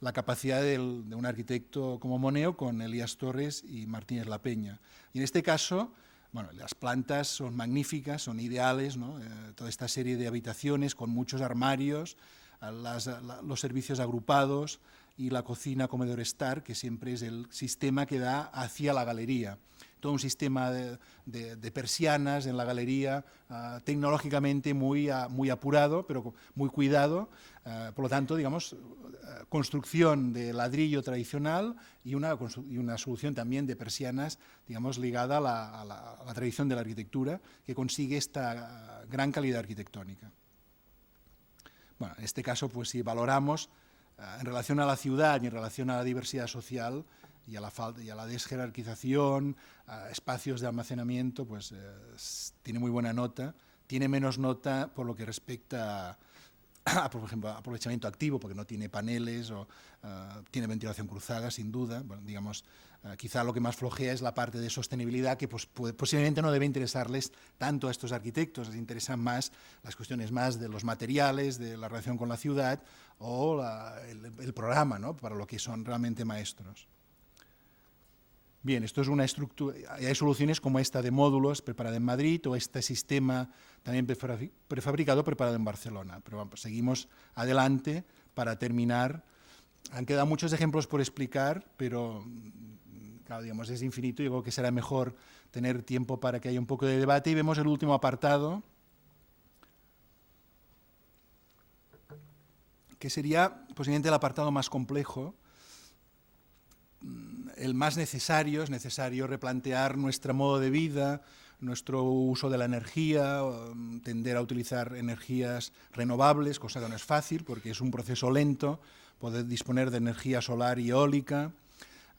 la capacidad de un arquitecto como Moneo con Elías Torres y Martínez La Peña. Y en este caso, bueno, las plantas son magníficas, son ideales, ¿no? Toda esta serie de habitaciones con muchos armarios, los servicios agrupados y la cocina comedor estar, que siempre es el sistema que da hacia la galería. Todo un sistema de persianas en la galería, tecnológicamente muy apurado, pero muy cuidado. Por lo tanto, digamos, construcción de ladrillo tradicional y una solución también de persianas, digamos, ligada a la tradición de la arquitectura, que consigue esta gran calidad arquitectónica. Bueno, en este caso, pues si valoramos en relación a la ciudad y en relación a la diversidad social, y a la desjerarquización, a espacios de almacenamiento, pues tiene muy buena nota. Tiene menos nota por lo que respecta a, por ejemplo, aprovechamiento activo, porque no tiene paneles o tiene ventilación cruzada, sin duda. Bueno, digamos, quizá lo que más flojea es la parte de sostenibilidad, que pues, posiblemente no debe interesarles tanto a estos arquitectos, les interesan más las cuestiones más de los materiales, de la relación con la ciudad o el programa, ¿no? Para lo que son realmente maestros. Bien, esto es una estructura, hay soluciones como esta de módulos preparada en Madrid o este sistema también prefabricado preparado en Barcelona. Pero vamos, seguimos adelante para terminar. Han quedado muchos ejemplos por explicar, pero claro, digamos, es infinito y yo creo que será mejor tener tiempo para que haya un poco de debate. Y vemos el último apartado, que sería posiblemente el apartado más complejo, el más necesario. Es necesario replantear nuestro modo de vida, nuestro uso de la energía, tender a utilizar energías renovables, cosa que no es fácil porque es un proceso lento, poder disponer de energía solar y eólica,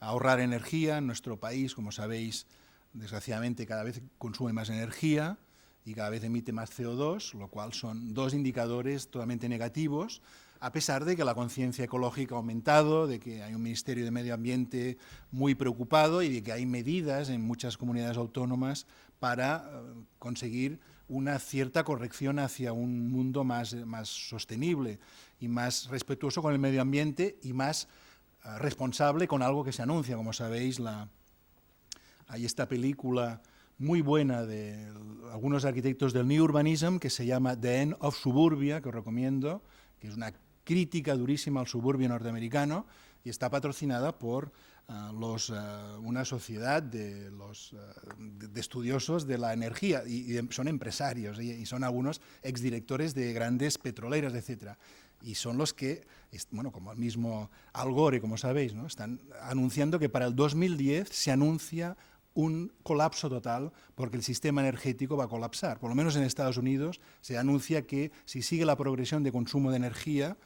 ahorrar energía. En nuestro país, como sabéis, desgraciadamente cada vez consume más energía y cada vez emite más CO2, lo cual son dos indicadores totalmente negativos, a pesar de que la conciencia ecológica ha aumentado, de que hay un Ministerio de Medio Ambiente muy preocupado y de que hay medidas en muchas comunidades autónomas para conseguir una cierta corrección hacia un mundo más sostenible y más respetuoso con el medio ambiente y más responsable con algo que se anuncia. Como sabéis, hay esta película muy buena de algunos arquitectos del New Urbanism que se llama The End of Suburbia, que os recomiendo, que es una crítica durísima al suburbio norteamericano y está patrocinada por una sociedad de estudiosos de la energía, y son empresarios, y son algunos exdirectores de grandes petroleras, etcétera. Y son los que, bueno, como el mismo Al Gore, como sabéis, ¿no?, están anunciando que para el 2010 se anuncia un colapso total porque el sistema energético va a colapsar. Por lo menos en Estados Unidos se anuncia que si sigue la progresión de consumo de energía,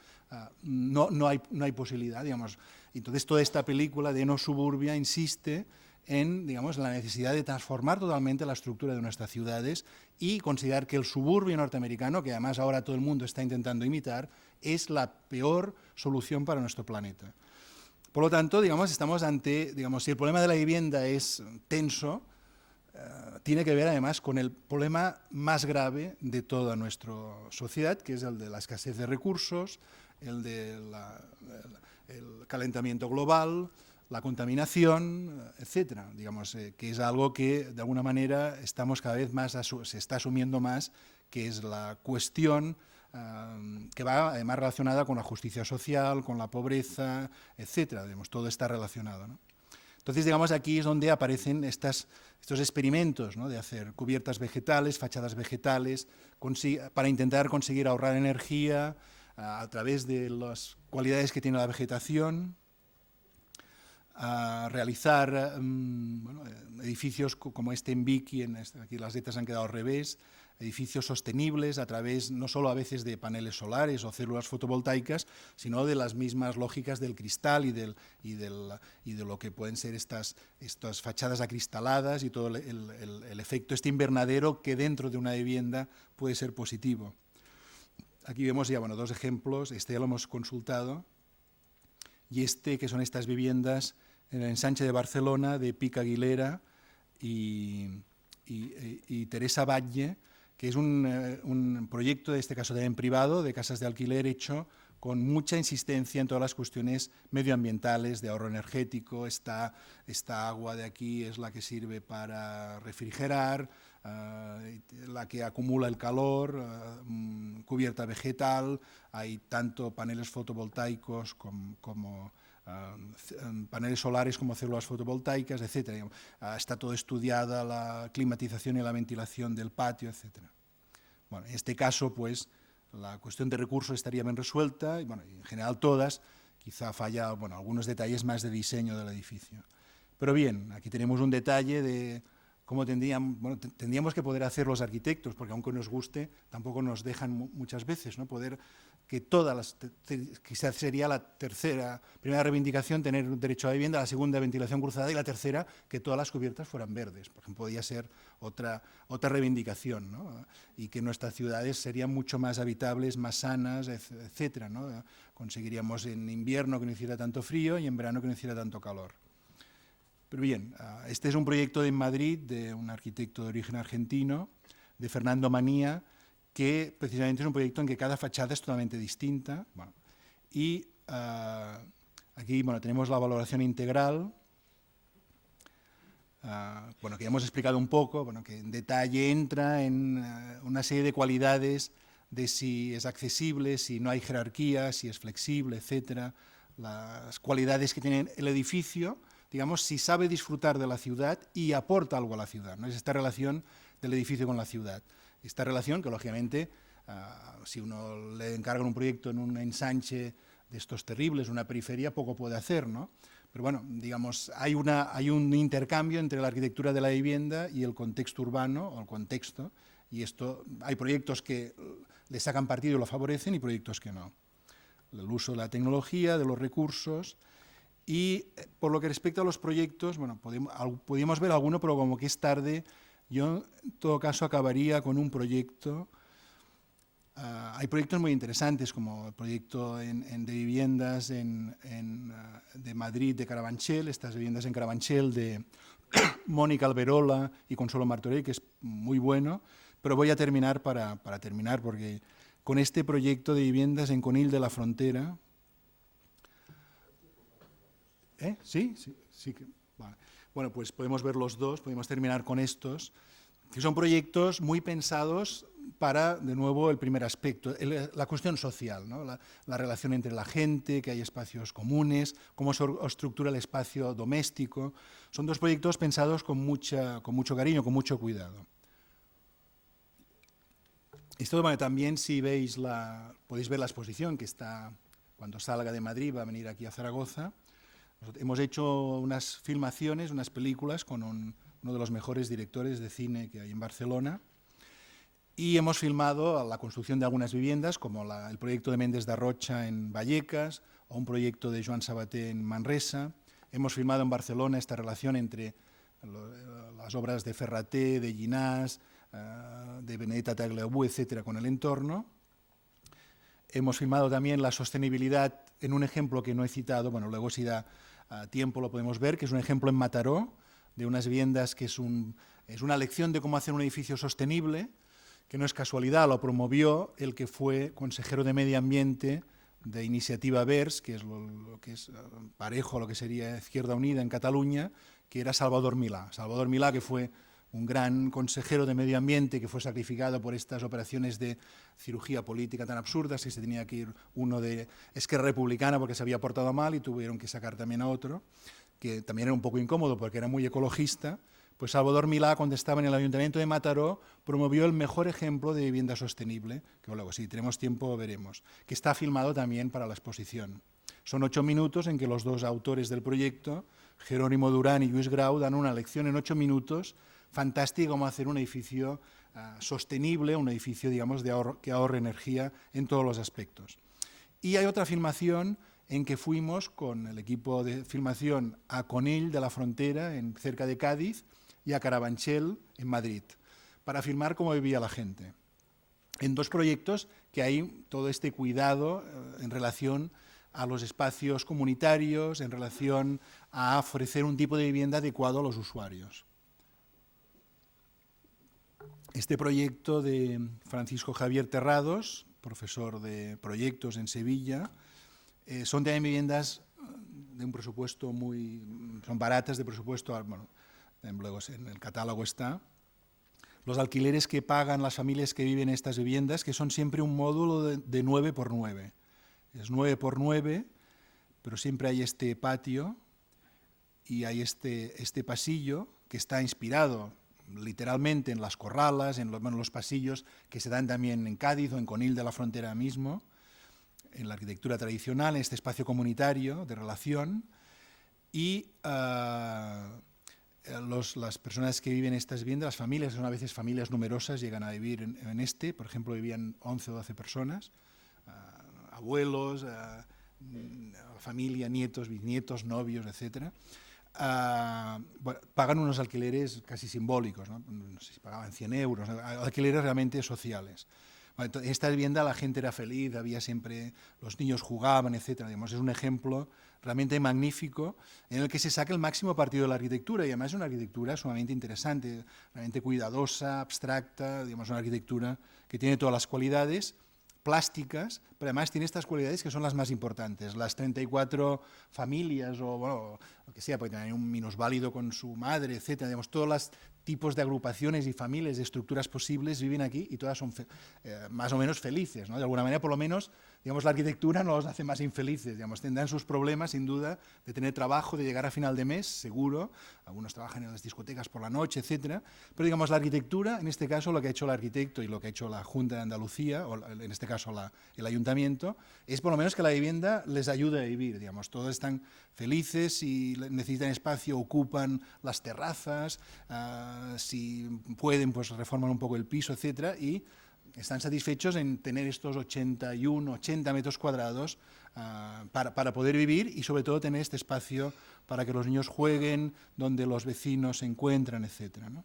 no hay posibilidad, digamos. Entonces toda esta película de No Suburbia insiste en, digamos, la necesidad de transformar totalmente la estructura de nuestras ciudades y considerar que el suburbio norteamericano, que además ahora todo el mundo está intentando imitar, es la peor solución para nuestro planeta. Por lo tanto, digamos, estamos ante, digamos, si el problema de la vivienda es tenso, tiene que ver además con el problema más grave de toda nuestra sociedad, que es el de la escasez de recursos, el de el calentamiento global, la contaminación, etcétera. Digamos, que es algo que de alguna manera estamos cada vez más, se está asumiendo más, que es la cuestión que va además relacionada con la justicia social, con la pobreza, etcétera. Digamos, todo está relacionado, ¿no? Entonces, digamos, aquí es donde aparecen estos experimentos, ¿no?, de hacer cubiertas vegetales, fachadas vegetales, para intentar conseguir ahorrar energía a través de las cualidades que tiene la vegetación, a realizar bueno, edificios como este en Vicky, aquí las letras han quedado al revés, edificios sostenibles a través no solo a veces de paneles solares o células fotovoltaicas, sino de las mismas lógicas del cristal y de lo que pueden ser estas fachadas acristaladas y todo el efecto, este invernadero que dentro de una vivienda puede ser positivo. Aquí vemos ya, bueno, dos ejemplos, este ya lo hemos consultado, y que son estas viviendas en el ensanche de Barcelona de Pic Aguilera y Teresa Batlle, que es un proyecto, en este caso también privado, de casas de alquiler hecho con mucha insistencia en todas las cuestiones medioambientales, de ahorro energético. Esta agua de aquí es la que sirve para refrigerar, la que acumula el calor, cubierta vegetal, hay tanto paneles fotovoltaicos como paneles solares como células fotovoltaicas, etc. Está todo estudiada la climatización y la ventilación del patio, etc. Bueno, en este caso, pues, la cuestión de recursos estaría bien resuelta, y bueno, en general todas, quizá falla, bueno, algunos detalles más de diseño del edificio. Pero bien, aquí tenemos un detalle de cómo tendríamos que poder hacer los arquitectos, porque aunque nos guste, tampoco nos dejan muchas veces, ¿no?, poder que quizás sería la primera reivindicación, tener derecho a vivienda, la segunda, ventilación cruzada, y la tercera, que todas las cubiertas fueran verdes. Por ejemplo, podría ser otra reivindicación, ¿no?, y que nuestras ciudades serían mucho más habitables, más sanas, etcétera, ¿no? Conseguiríamos en invierno que no hiciera tanto frío y en verano que no hiciera tanto calor. Pero bien, este es un proyecto en Madrid de un arquitecto de origen argentino, de Fernando Manía, que precisamente es un proyecto en que cada fachada es totalmente distinta. Bueno, y aquí, bueno, tenemos la valoración integral, bueno, que ya hemos explicado un poco, bueno, que en detalle entra en una serie de cualidades de si es accesible, si no hay jerarquía, si es flexible, etcétera, las cualidades que tiene el edificio, digamos, si sabe disfrutar de la ciudad y aporta algo a la ciudad, ¿no? Es esta relación del edificio con la ciudad. Esta relación que, lógicamente, si uno le encarga un proyecto en un ensanche de estos terribles, una periferia, poco puede hacer, ¿no? Pero bueno, digamos, hay un intercambio entre la arquitectura de la vivienda y el contexto urbano, o el contexto, y esto, hay proyectos que le sacan partido y lo favorecen y proyectos que no. El uso de la tecnología, de los recursos. Y por lo que respecta a los proyectos, bueno, podríamos ver alguno, pero como que es tarde, yo en todo caso acabaría con un proyecto. Hay proyectos muy interesantes, como el proyecto de viviendas de Madrid, de Carabanchel, estas viviendas en Carabanchel de Mónica Alberola y Consuelo Martorell, que es muy bueno, pero voy a terminar para terminar, porque con este proyecto de viviendas en Conil de la Frontera. ¿Sí? Vale. Bueno, pues podemos ver los dos, podemos terminar con estos, que son proyectos muy pensados para, de nuevo, el primer aspecto, la cuestión social, ¿no? La relación entre la gente, que hay espacios comunes, cómo se estructura el espacio doméstico. Son dos proyectos pensados con mucho cariño, con mucho cuidado. Esto, bueno, también, si veis podéis ver la exposición que está, cuando salga de Madrid, va a venir aquí a Zaragoza. Hemos hecho unas filmaciones, unas películas con uno de los mejores directores de cine que hay en Barcelona, y hemos filmado la construcción de algunas viviendas, como el proyecto de Méndez de Rocha en Vallecas, o un proyecto de Joan Sabater en Manresa. Hemos filmado en Barcelona esta relación entre las obras de Ferraté, de Llinás, de Benedetta Tagliabue, etcétera, con el entorno. Hemos filmado también la sostenibilidad en un ejemplo que no he citado, bueno, luego si da tiempo lo podemos ver, que es un ejemplo en Mataró, de unas viviendas que es una lección de cómo hacer un edificio sostenible, que no es casualidad, lo promovió el que fue consejero de Medio Ambiente de Iniciativa Verds, que es lo que es parejo a lo que sería Izquierda Unida en Cataluña, que era Salvador Milà. Salvador Milà, que fue un gran consejero de Medio Ambiente que fue sacrificado por estas operaciones de cirugía política tan absurdas, que se tenía que ir uno de Esquerra Republicana porque se había portado mal y tuvieron que sacar también a otro, que también era un poco incómodo porque era muy ecologista. Pues Salvador Milà, cuando estaba en el Ayuntamiento de Mataró, promovió el mejor ejemplo de vivienda sostenible, que luego, si tenemos tiempo, veremos, que está filmado también para la exposición. Son 8 minutos en que los dos autores del proyecto, Jerónimo Durán y Lluís Grau, dan una lección en 8 minutos fantástica cómo hacer un edificio sostenible, un edificio, digamos, que ahorre energía en todos los aspectos. Y hay otra filmación en que fuimos con el equipo de filmación a Conill de la Frontera, cerca de Cádiz, y a Carabanchel, en Madrid, para filmar cómo vivía la gente. En dos proyectos que hay todo este cuidado en relación a los espacios comunitarios, en relación a ofrecer un tipo de vivienda adecuado a los usuarios. Este proyecto de Francisco Javier Terrados, profesor de proyectos en Sevilla, son también viviendas de un presupuesto son baratas de presupuesto, bueno, luego en el catálogo está. Los alquileres que pagan las familias que viven en estas viviendas, que son siempre un módulo de 9x9. Es 9x9, pero siempre hay este patio y hay este pasillo que está inspirado literalmente en las corralas, en los pasillos que se dan también en Cádiz o en Conill de la Frontera mismo, en la arquitectura tradicional, en este espacio comunitario de relación, y las personas que viven en estas viviendas, las familias, son a veces familias numerosas, llegan a vivir en por ejemplo, vivían 11 o 12 personas, abuelos, familia, nietos, bisnietos, novios, etc. Bueno, pagan unos alquileres casi simbólicos, ¿no? No sé si pagaban 100 euros, alquileres realmente sociales. Bueno, en esta vivienda la gente era feliz, había siempre, los niños jugaban, etc. Digamos, es un ejemplo realmente magnífico en el que se saca el máximo partido de la arquitectura, y además es una arquitectura sumamente interesante, realmente cuidadosa, abstracta, digamos, una arquitectura que tiene todas las cualidades plásticas, pero además tiene estas cualidades que son las más importantes. Las 34 familias, o bueno, lo que sea, porque hay un minusválido con su madre, etcétera, digamos, todos los tipos de agrupaciones y familias, de estructuras posibles viven aquí y todas son más o menos felices, ¿no? De alguna manera, por lo menos, digamos, la arquitectura no los hace más infelices, digamos, tendrán sus problemas, sin duda, de tener trabajo, de llegar a final de mes, seguro, algunos trabajan en las discotecas por la noche, etcétera, pero digamos, la arquitectura, en este caso, lo que ha hecho el arquitecto y lo que ha hecho la Junta de Andalucía, o en este caso el Ayuntamiento, es por lo menos que la vivienda les ayude a vivir, digamos, todos están felices, y necesitan espacio, ocupan las terrazas, si pueden, pues reforman un poco el piso, etcétera, y están satisfechos en tener estos 80 metros cuadrados para poder vivir, y sobre todo tener este espacio para que los niños jueguen, donde los vecinos se encuentran, etcétera, ¿no?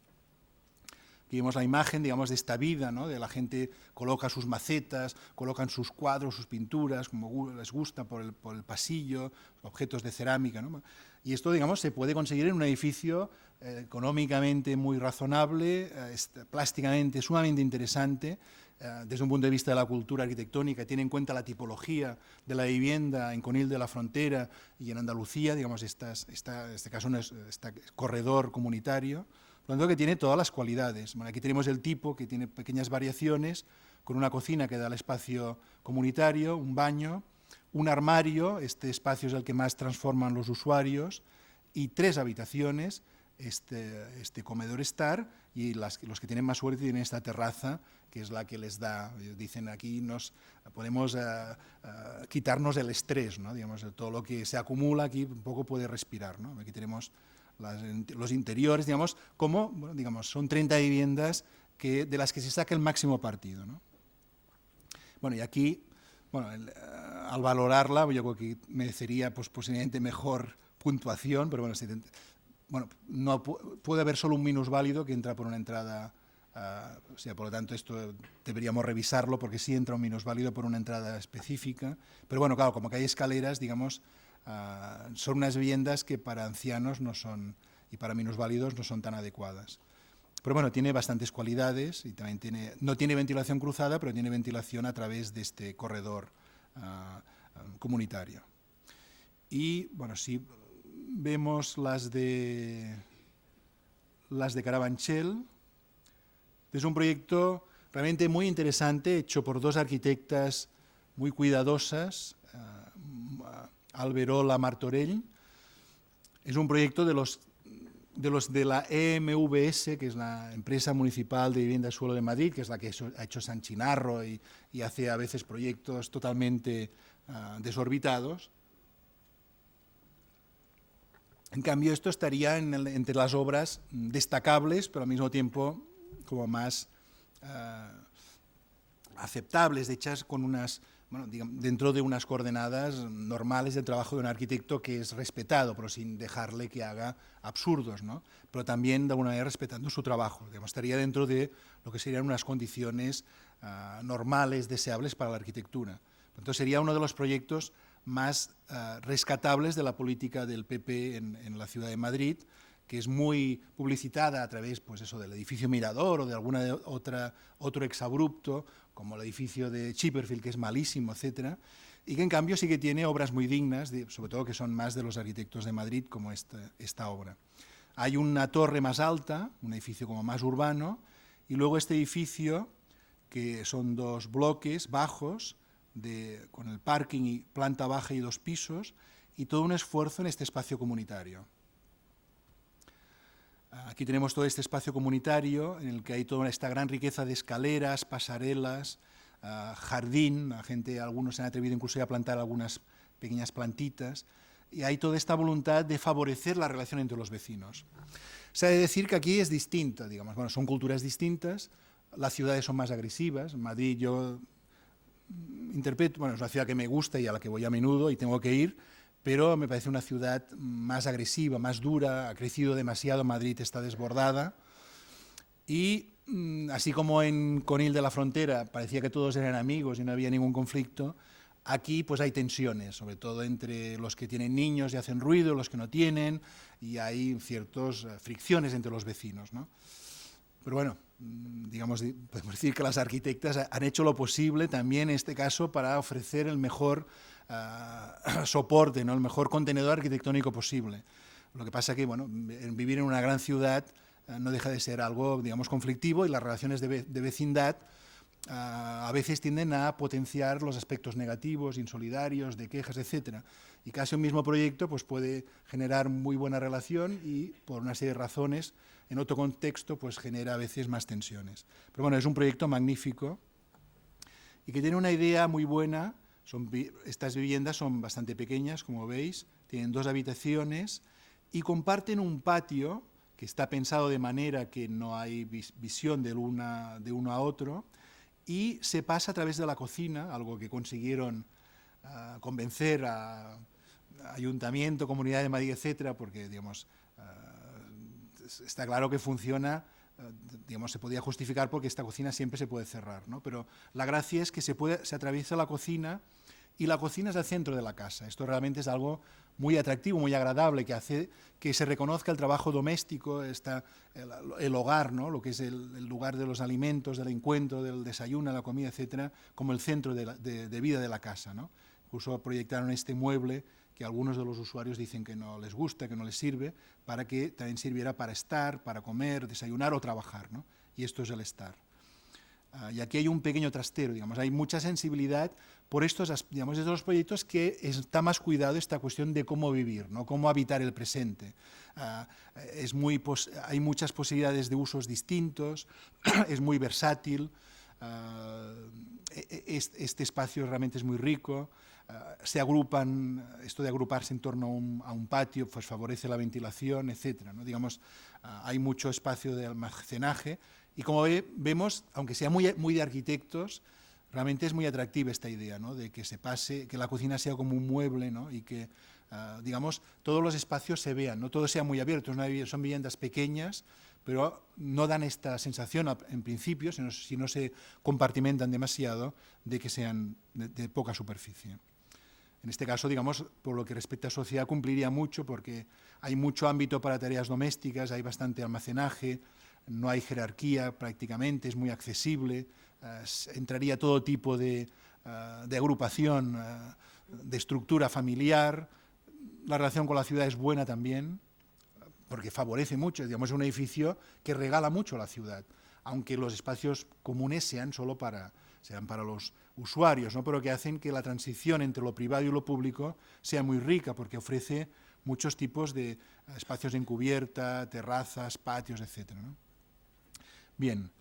Aquí vemos la imagen, digamos, de esta vida, ¿no? De la gente coloca sus macetas, colocan sus cuadros, sus pinturas, como les gusta, por el pasillo, objetos de cerámica, ¿no? Y esto, digamos, se puede conseguir en un edificio económicamente muy razonable, plásticamente sumamente interesante, desde un punto de vista de la cultura arquitectónica, tiene en cuenta la tipología de la vivienda en Conill de la Frontera y en Andalucía, digamos, este caso no es este corredor comunitario, por lo tanto que tiene todas las cualidades. Bueno, aquí tenemos el tipo, que tiene pequeñas variaciones, con una cocina que da el espacio comunitario, un baño, un armario, este espacio es el que más transforman los usuarios, y 3 habitaciones, este comedor estar, y los que tienen más suerte tienen esta terraza, que es la que les da, dicen aquí, podemos quitarnos el estrés, ¿no? Digamos, todo lo que se acumula aquí un poco puede respirar, ¿no? Aquí tenemos los interiores, digamos, bueno, digamos, son 30 viviendas de las que se saca el máximo partido, ¿no? Bueno, y aquí, bueno, al valorarla, yo creo que merecería pues, posiblemente mejor puntuación, pero bueno, no puede haber solo un minusválido que entra por una entrada, o sea, por lo tanto esto deberíamos revisarlo porque sí entra un minusválido por una entrada específica, pero bueno, claro, como que hay escaleras, digamos, son unas viviendas que para ancianos no son, y para minusválidos no son tan adecuadas. Pero bueno, tiene bastantes cualidades y también no tiene ventilación cruzada, pero tiene ventilación a través de este corredor comunitario. Y bueno, si vemos las de Carabanchel, es un proyecto realmente muy interesante, hecho por 2 arquitectas muy cuidadosas, Alberola Martorell. Es un proyecto de los de la EMVS, que es la Empresa Municipal de Vivienda y Suelo de Madrid, que es la que ha hecho San Chinarro y hace a veces proyectos totalmente desorbitados. En cambio, esto estaría entre las obras destacables, pero al mismo tiempo como más aceptables, hechas con bueno, digamos, dentro de unas coordenadas normales del trabajo de un arquitecto que es respetado, pero sin dejarle que haga absurdos, ¿no? Pero también de alguna manera respetando su trabajo. Digamos, estaría dentro de lo que serían unas condiciones normales, deseables para la arquitectura. Entonces sería uno de los proyectos más rescatables de la política del PP en la ciudad de Madrid, que es muy publicitada a través pues eso, del edificio Mirador o de alguna otro exabrupto, como el edificio de Chipperfield, que es malísimo, etcétera, y que en cambio sí que tiene obras muy dignas, sobre todo que son más de los arquitectos de Madrid, como esta obra. Hay una torre más alta, un edificio como más urbano, y luego este edificio, que son 2 bloques bajos, con el parking y planta baja y 2 pisos, y todo un esfuerzo en este espacio comunitario. Aquí tenemos todo este espacio comunitario en el que hay toda esta gran riqueza de escaleras, pasarelas, jardín, algunos se han atrevido incluso a plantar algunas pequeñas plantitas, y hay toda esta voluntad de favorecer la relación entre los vecinos. Se ha de decir que aquí es distinta, digamos, bueno, son culturas distintas, las ciudades son más agresivas. Madrid yo interpreto, bueno, es una ciudad que me gusta y a la que voy a menudo y tengo que ir, pero me parece una ciudad más agresiva, más dura, ha crecido demasiado, Madrid está desbordada, y así como en Conil de la Frontera parecía que todos eran amigos y no había ningún conflicto, aquí pues hay tensiones, sobre todo entre los que tienen niños y hacen ruido, los que no tienen, y hay ciertas fricciones entre los vecinos, ¿no? Pero bueno, digamos, podemos decir que las arquitectas han hecho lo posible también en este caso para ofrecer el mejor soporte, ¿no? El mejor contenedor arquitectónico posible. Lo que pasa que, bueno, vivir en una gran ciudad no deja de ser algo, digamos, conflictivo, y las relaciones de vecindad a veces tienden a potenciar los aspectos negativos, insolidarios, de quejas, etcétera. Y casi un mismo proyecto pues, puede generar muy buena relación y, por una serie de razones, en otro contexto, pues genera a veces más tensiones. Pero bueno, es un proyecto magnífico y que tiene una idea muy buena. Estas viviendas son bastante pequeñas, como veis, tienen 2 habitaciones y comparten un patio que está pensado de manera que no hay visión de uno a otro, y se pasa a través de la cocina, algo que consiguieron convencer a Ayuntamiento, Comunidad de Madrid, etcétera, porque digamos, está claro que funciona, digamos, se podía justificar porque esta cocina siempre se puede cerrar, ¿no? Pero la gracia es que se atraviesa la cocina y la cocina es el centro de la casa. Esto realmente es algo muy atractivo, muy agradable, que hace que se reconozca el trabajo doméstico, el hogar, ¿no? Lo que es el lugar de los alimentos, del encuentro, del desayuno, la comida, etcétera, como el centro de vida de la casa, ¿no? Incluso proyectaron este mueble que algunos de los usuarios dicen que no les gusta, que no les sirve, para que también sirviera para estar, para comer, desayunar o trabajar, ¿no? Y esto es el estar. Y aquí hay un pequeño trastero, digamos, hay mucha sensibilidad por estos proyectos que está más cuidado esta cuestión de cómo vivir, ¿no? Cómo habitar el presente. Hay muchas posibilidades de usos distintos, es muy versátil, este espacio realmente es muy rico, se agrupan, esto de agruparse en torno a un patio pues favorece la ventilación, etcétera, ¿no? Digamos, hay mucho espacio de almacenaje. Y como vemos, aunque sea muy de arquitectos, realmente es muy atractiva esta idea, ¿no? De que se pase, que la cocina sea como un mueble, ¿no? Y que, digamos, todos los espacios se vean, no todo sea muy abierto, son viviendas pequeñas, pero no dan esta sensación en principio, si no se compartimentan demasiado, de que sean de poca superficie. En este caso, digamos, por lo que respecta a sociedad, cumpliría mucho porque hay mucho ámbito para tareas domésticas, hay bastante almacenaje, no hay jerarquía prácticamente, es muy accesible, entraría todo tipo de agrupación, de estructura familiar. La relación con la ciudad es buena también, porque favorece mucho, digamos, es un edificio que regala mucho a la ciudad, aunque los espacios comunes sean para los usuarios, ¿no? Pero que hacen que la transición entre lo privado y lo público sea muy rica, porque ofrece muchos tipos de espacios en cubierta, terrazas, patios, etcétera, ¿no? Bien,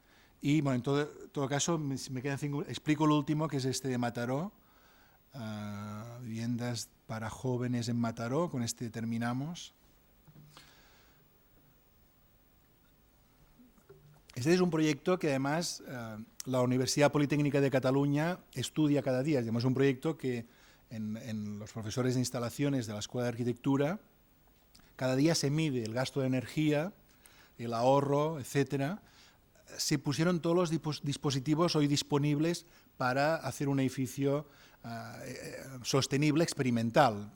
y bueno, en todo caso, me quedan explico lo último, que es este de Mataró, viviendas para jóvenes en Mataró, con este terminamos. Este es un proyecto que además la Universidad Politécnica de Cataluña estudia cada día. Es un proyecto que en los profesores de instalaciones de la Escuela de Arquitectura cada día se mide el gasto de energía, el ahorro, etcétera. Se pusieron todos los dispositivos hoy disponibles para hacer un edificio sostenible, experimental.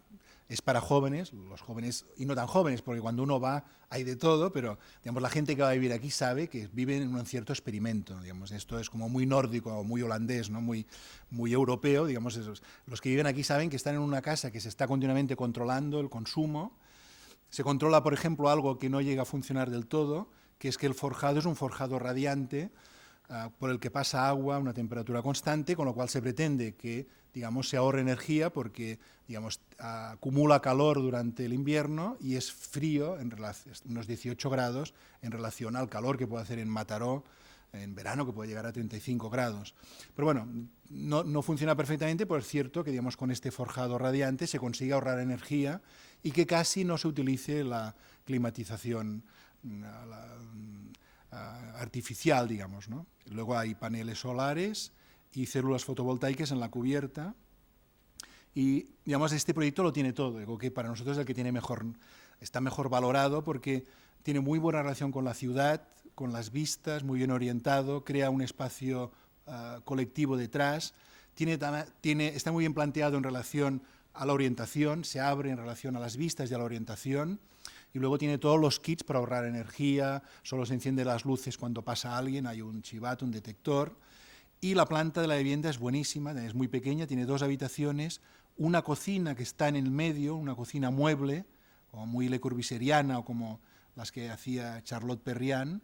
Es para jóvenes, los jóvenes y no tan jóvenes, porque cuando uno va hay de todo, pero digamos, la gente que va a vivir aquí sabe que vive en un cierto experimento. Digamos, esto es como muy nórdico o muy holandés, ¿no? muy europeo. Digamos, los que viven aquí saben que están en una casa que se está continuamente controlando el consumo. Se controla, por ejemplo, algo que no llega a funcionar del todo, que es que el forjado es un forjado radiante por el que pasa agua a una temperatura constante, con lo cual se pretende que, digamos, se ahorre energía porque, digamos, acumula calor durante el invierno y es frío, unos 18 grados, en relación al calor que puede hacer en Mataró en verano, que puede llegar a 35 grados. Pero bueno, no funciona perfectamente, pero es cierto que, digamos, con este forjado radiante se consigue ahorrar energía y que casi no se utilice la climatización artificial, digamos, ¿no? Luego hay paneles solares y células fotovoltaicas en la cubierta y, digamos, este proyecto lo tiene todo. Digo que para nosotros es el que está mejor valorado porque tiene muy buena relación con la ciudad, con las vistas, muy bien orientado, crea un espacio colectivo detrás, está muy bien planteado en relación a la orientación, se abre en relación a las vistas y a la orientación. Y luego tiene todos los kits para ahorrar energía, solo se encienden las luces cuando pasa alguien, hay un chivato, un detector. Y la planta de la vivienda es buenísima, es muy pequeña, tiene 2 habitaciones, una cocina que está en el medio, una cocina mueble, como muy Le Corbusieriana o como las que hacía Charlotte Perriand,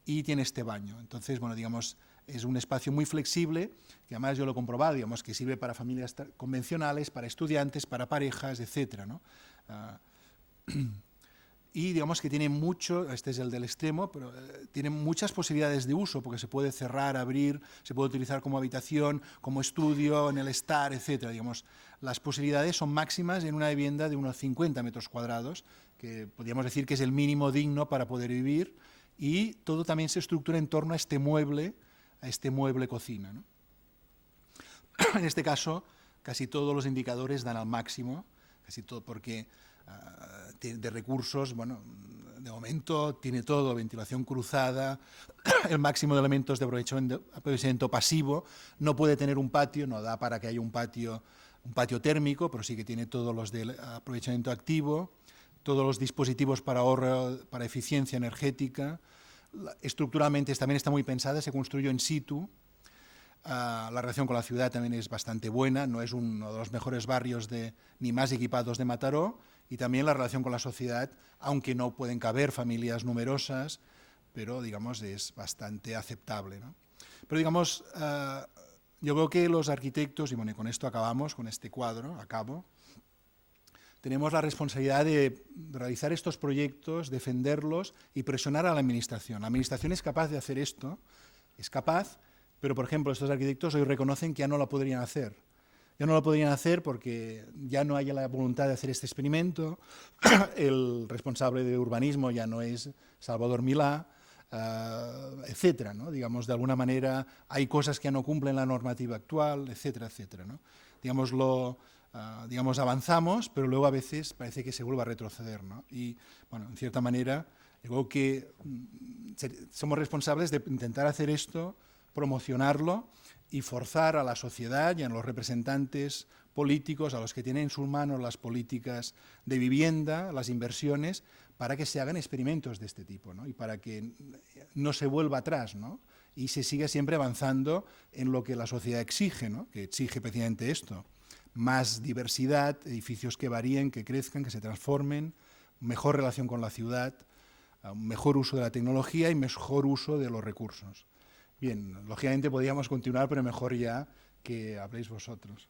y tiene este baño. Entonces, bueno, digamos, es un espacio muy flexible, que además yo lo he comprobado, digamos, que sirve para familias convencionales, para estudiantes, para parejas, etcétera, ¿no? Y digamos que tiene mucho, este es el del extremo, pero tiene muchas posibilidades de uso, porque se puede cerrar, abrir, se puede utilizar como habitación, como estudio, en el estar, etcétera. Digamos, las posibilidades son máximas en una vivienda de unos 50 metros cuadrados, que podríamos decir que es el mínimo digno para poder vivir, y todo también se estructura en torno a este mueble cocina, ¿no? En este caso, casi todos los indicadores dan al máximo, casi todo, porque de recursos, bueno, de momento tiene todo, ventilación cruzada, el máximo de elementos de aprovechamiento pasivo, no puede tener un patio, no da para que haya un patio térmico, pero sí que tiene todos los de aprovechamiento activo, todos los dispositivos para ahorro, para eficiencia energética. Estructuralmente también está muy pensada, se construyó in situ. La relación con la ciudad también es bastante buena, no es uno de los mejores barrios ni más equipados de Mataró, y también la relación con la sociedad, aunque no pueden caber familias numerosas, pero digamos es bastante aceptable, ¿no? Pero digamos, yo veo que los arquitectos, y bueno, y con esto acabamos, con este cuadro, tenemos la responsabilidad de realizar estos proyectos, defenderlos y presionar a la Administración. La Administración es capaz de hacer esto, es capaz, pero por ejemplo estos arquitectos hoy reconocen que ya no lo podrían hacer. Ya no lo podrían hacer porque ya no hay la voluntad de hacer este experimento, el responsable de urbanismo ya no es Salvador Milá, etcétera, ¿no? Digamos, de alguna manera hay cosas que ya no cumplen la normativa actual, etcétera, etcétera, ¿no? Digamos, avanzamos, pero luego a veces parece que se vuelve a retroceder, ¿no? Y, bueno, en cierta manera, digo que somos responsables de intentar hacer esto, promocionarlo y forzar a la sociedad y a los representantes políticos, a los que tienen en sus manos las políticas de vivienda, las inversiones, para que se hagan experimentos de este tipo, ¿no? Y para que no se vuelva atrás, ¿no? Y se siga siempre avanzando en lo que la sociedad exige, ¿no? Que exige precisamente esto: más diversidad, edificios que varíen, que crezcan, que se transformen, mejor relación con la ciudad, un mejor uso de la tecnología y mejor uso de los recursos. Bien, lógicamente podríamos continuar, pero mejor ya que habléis vosotros.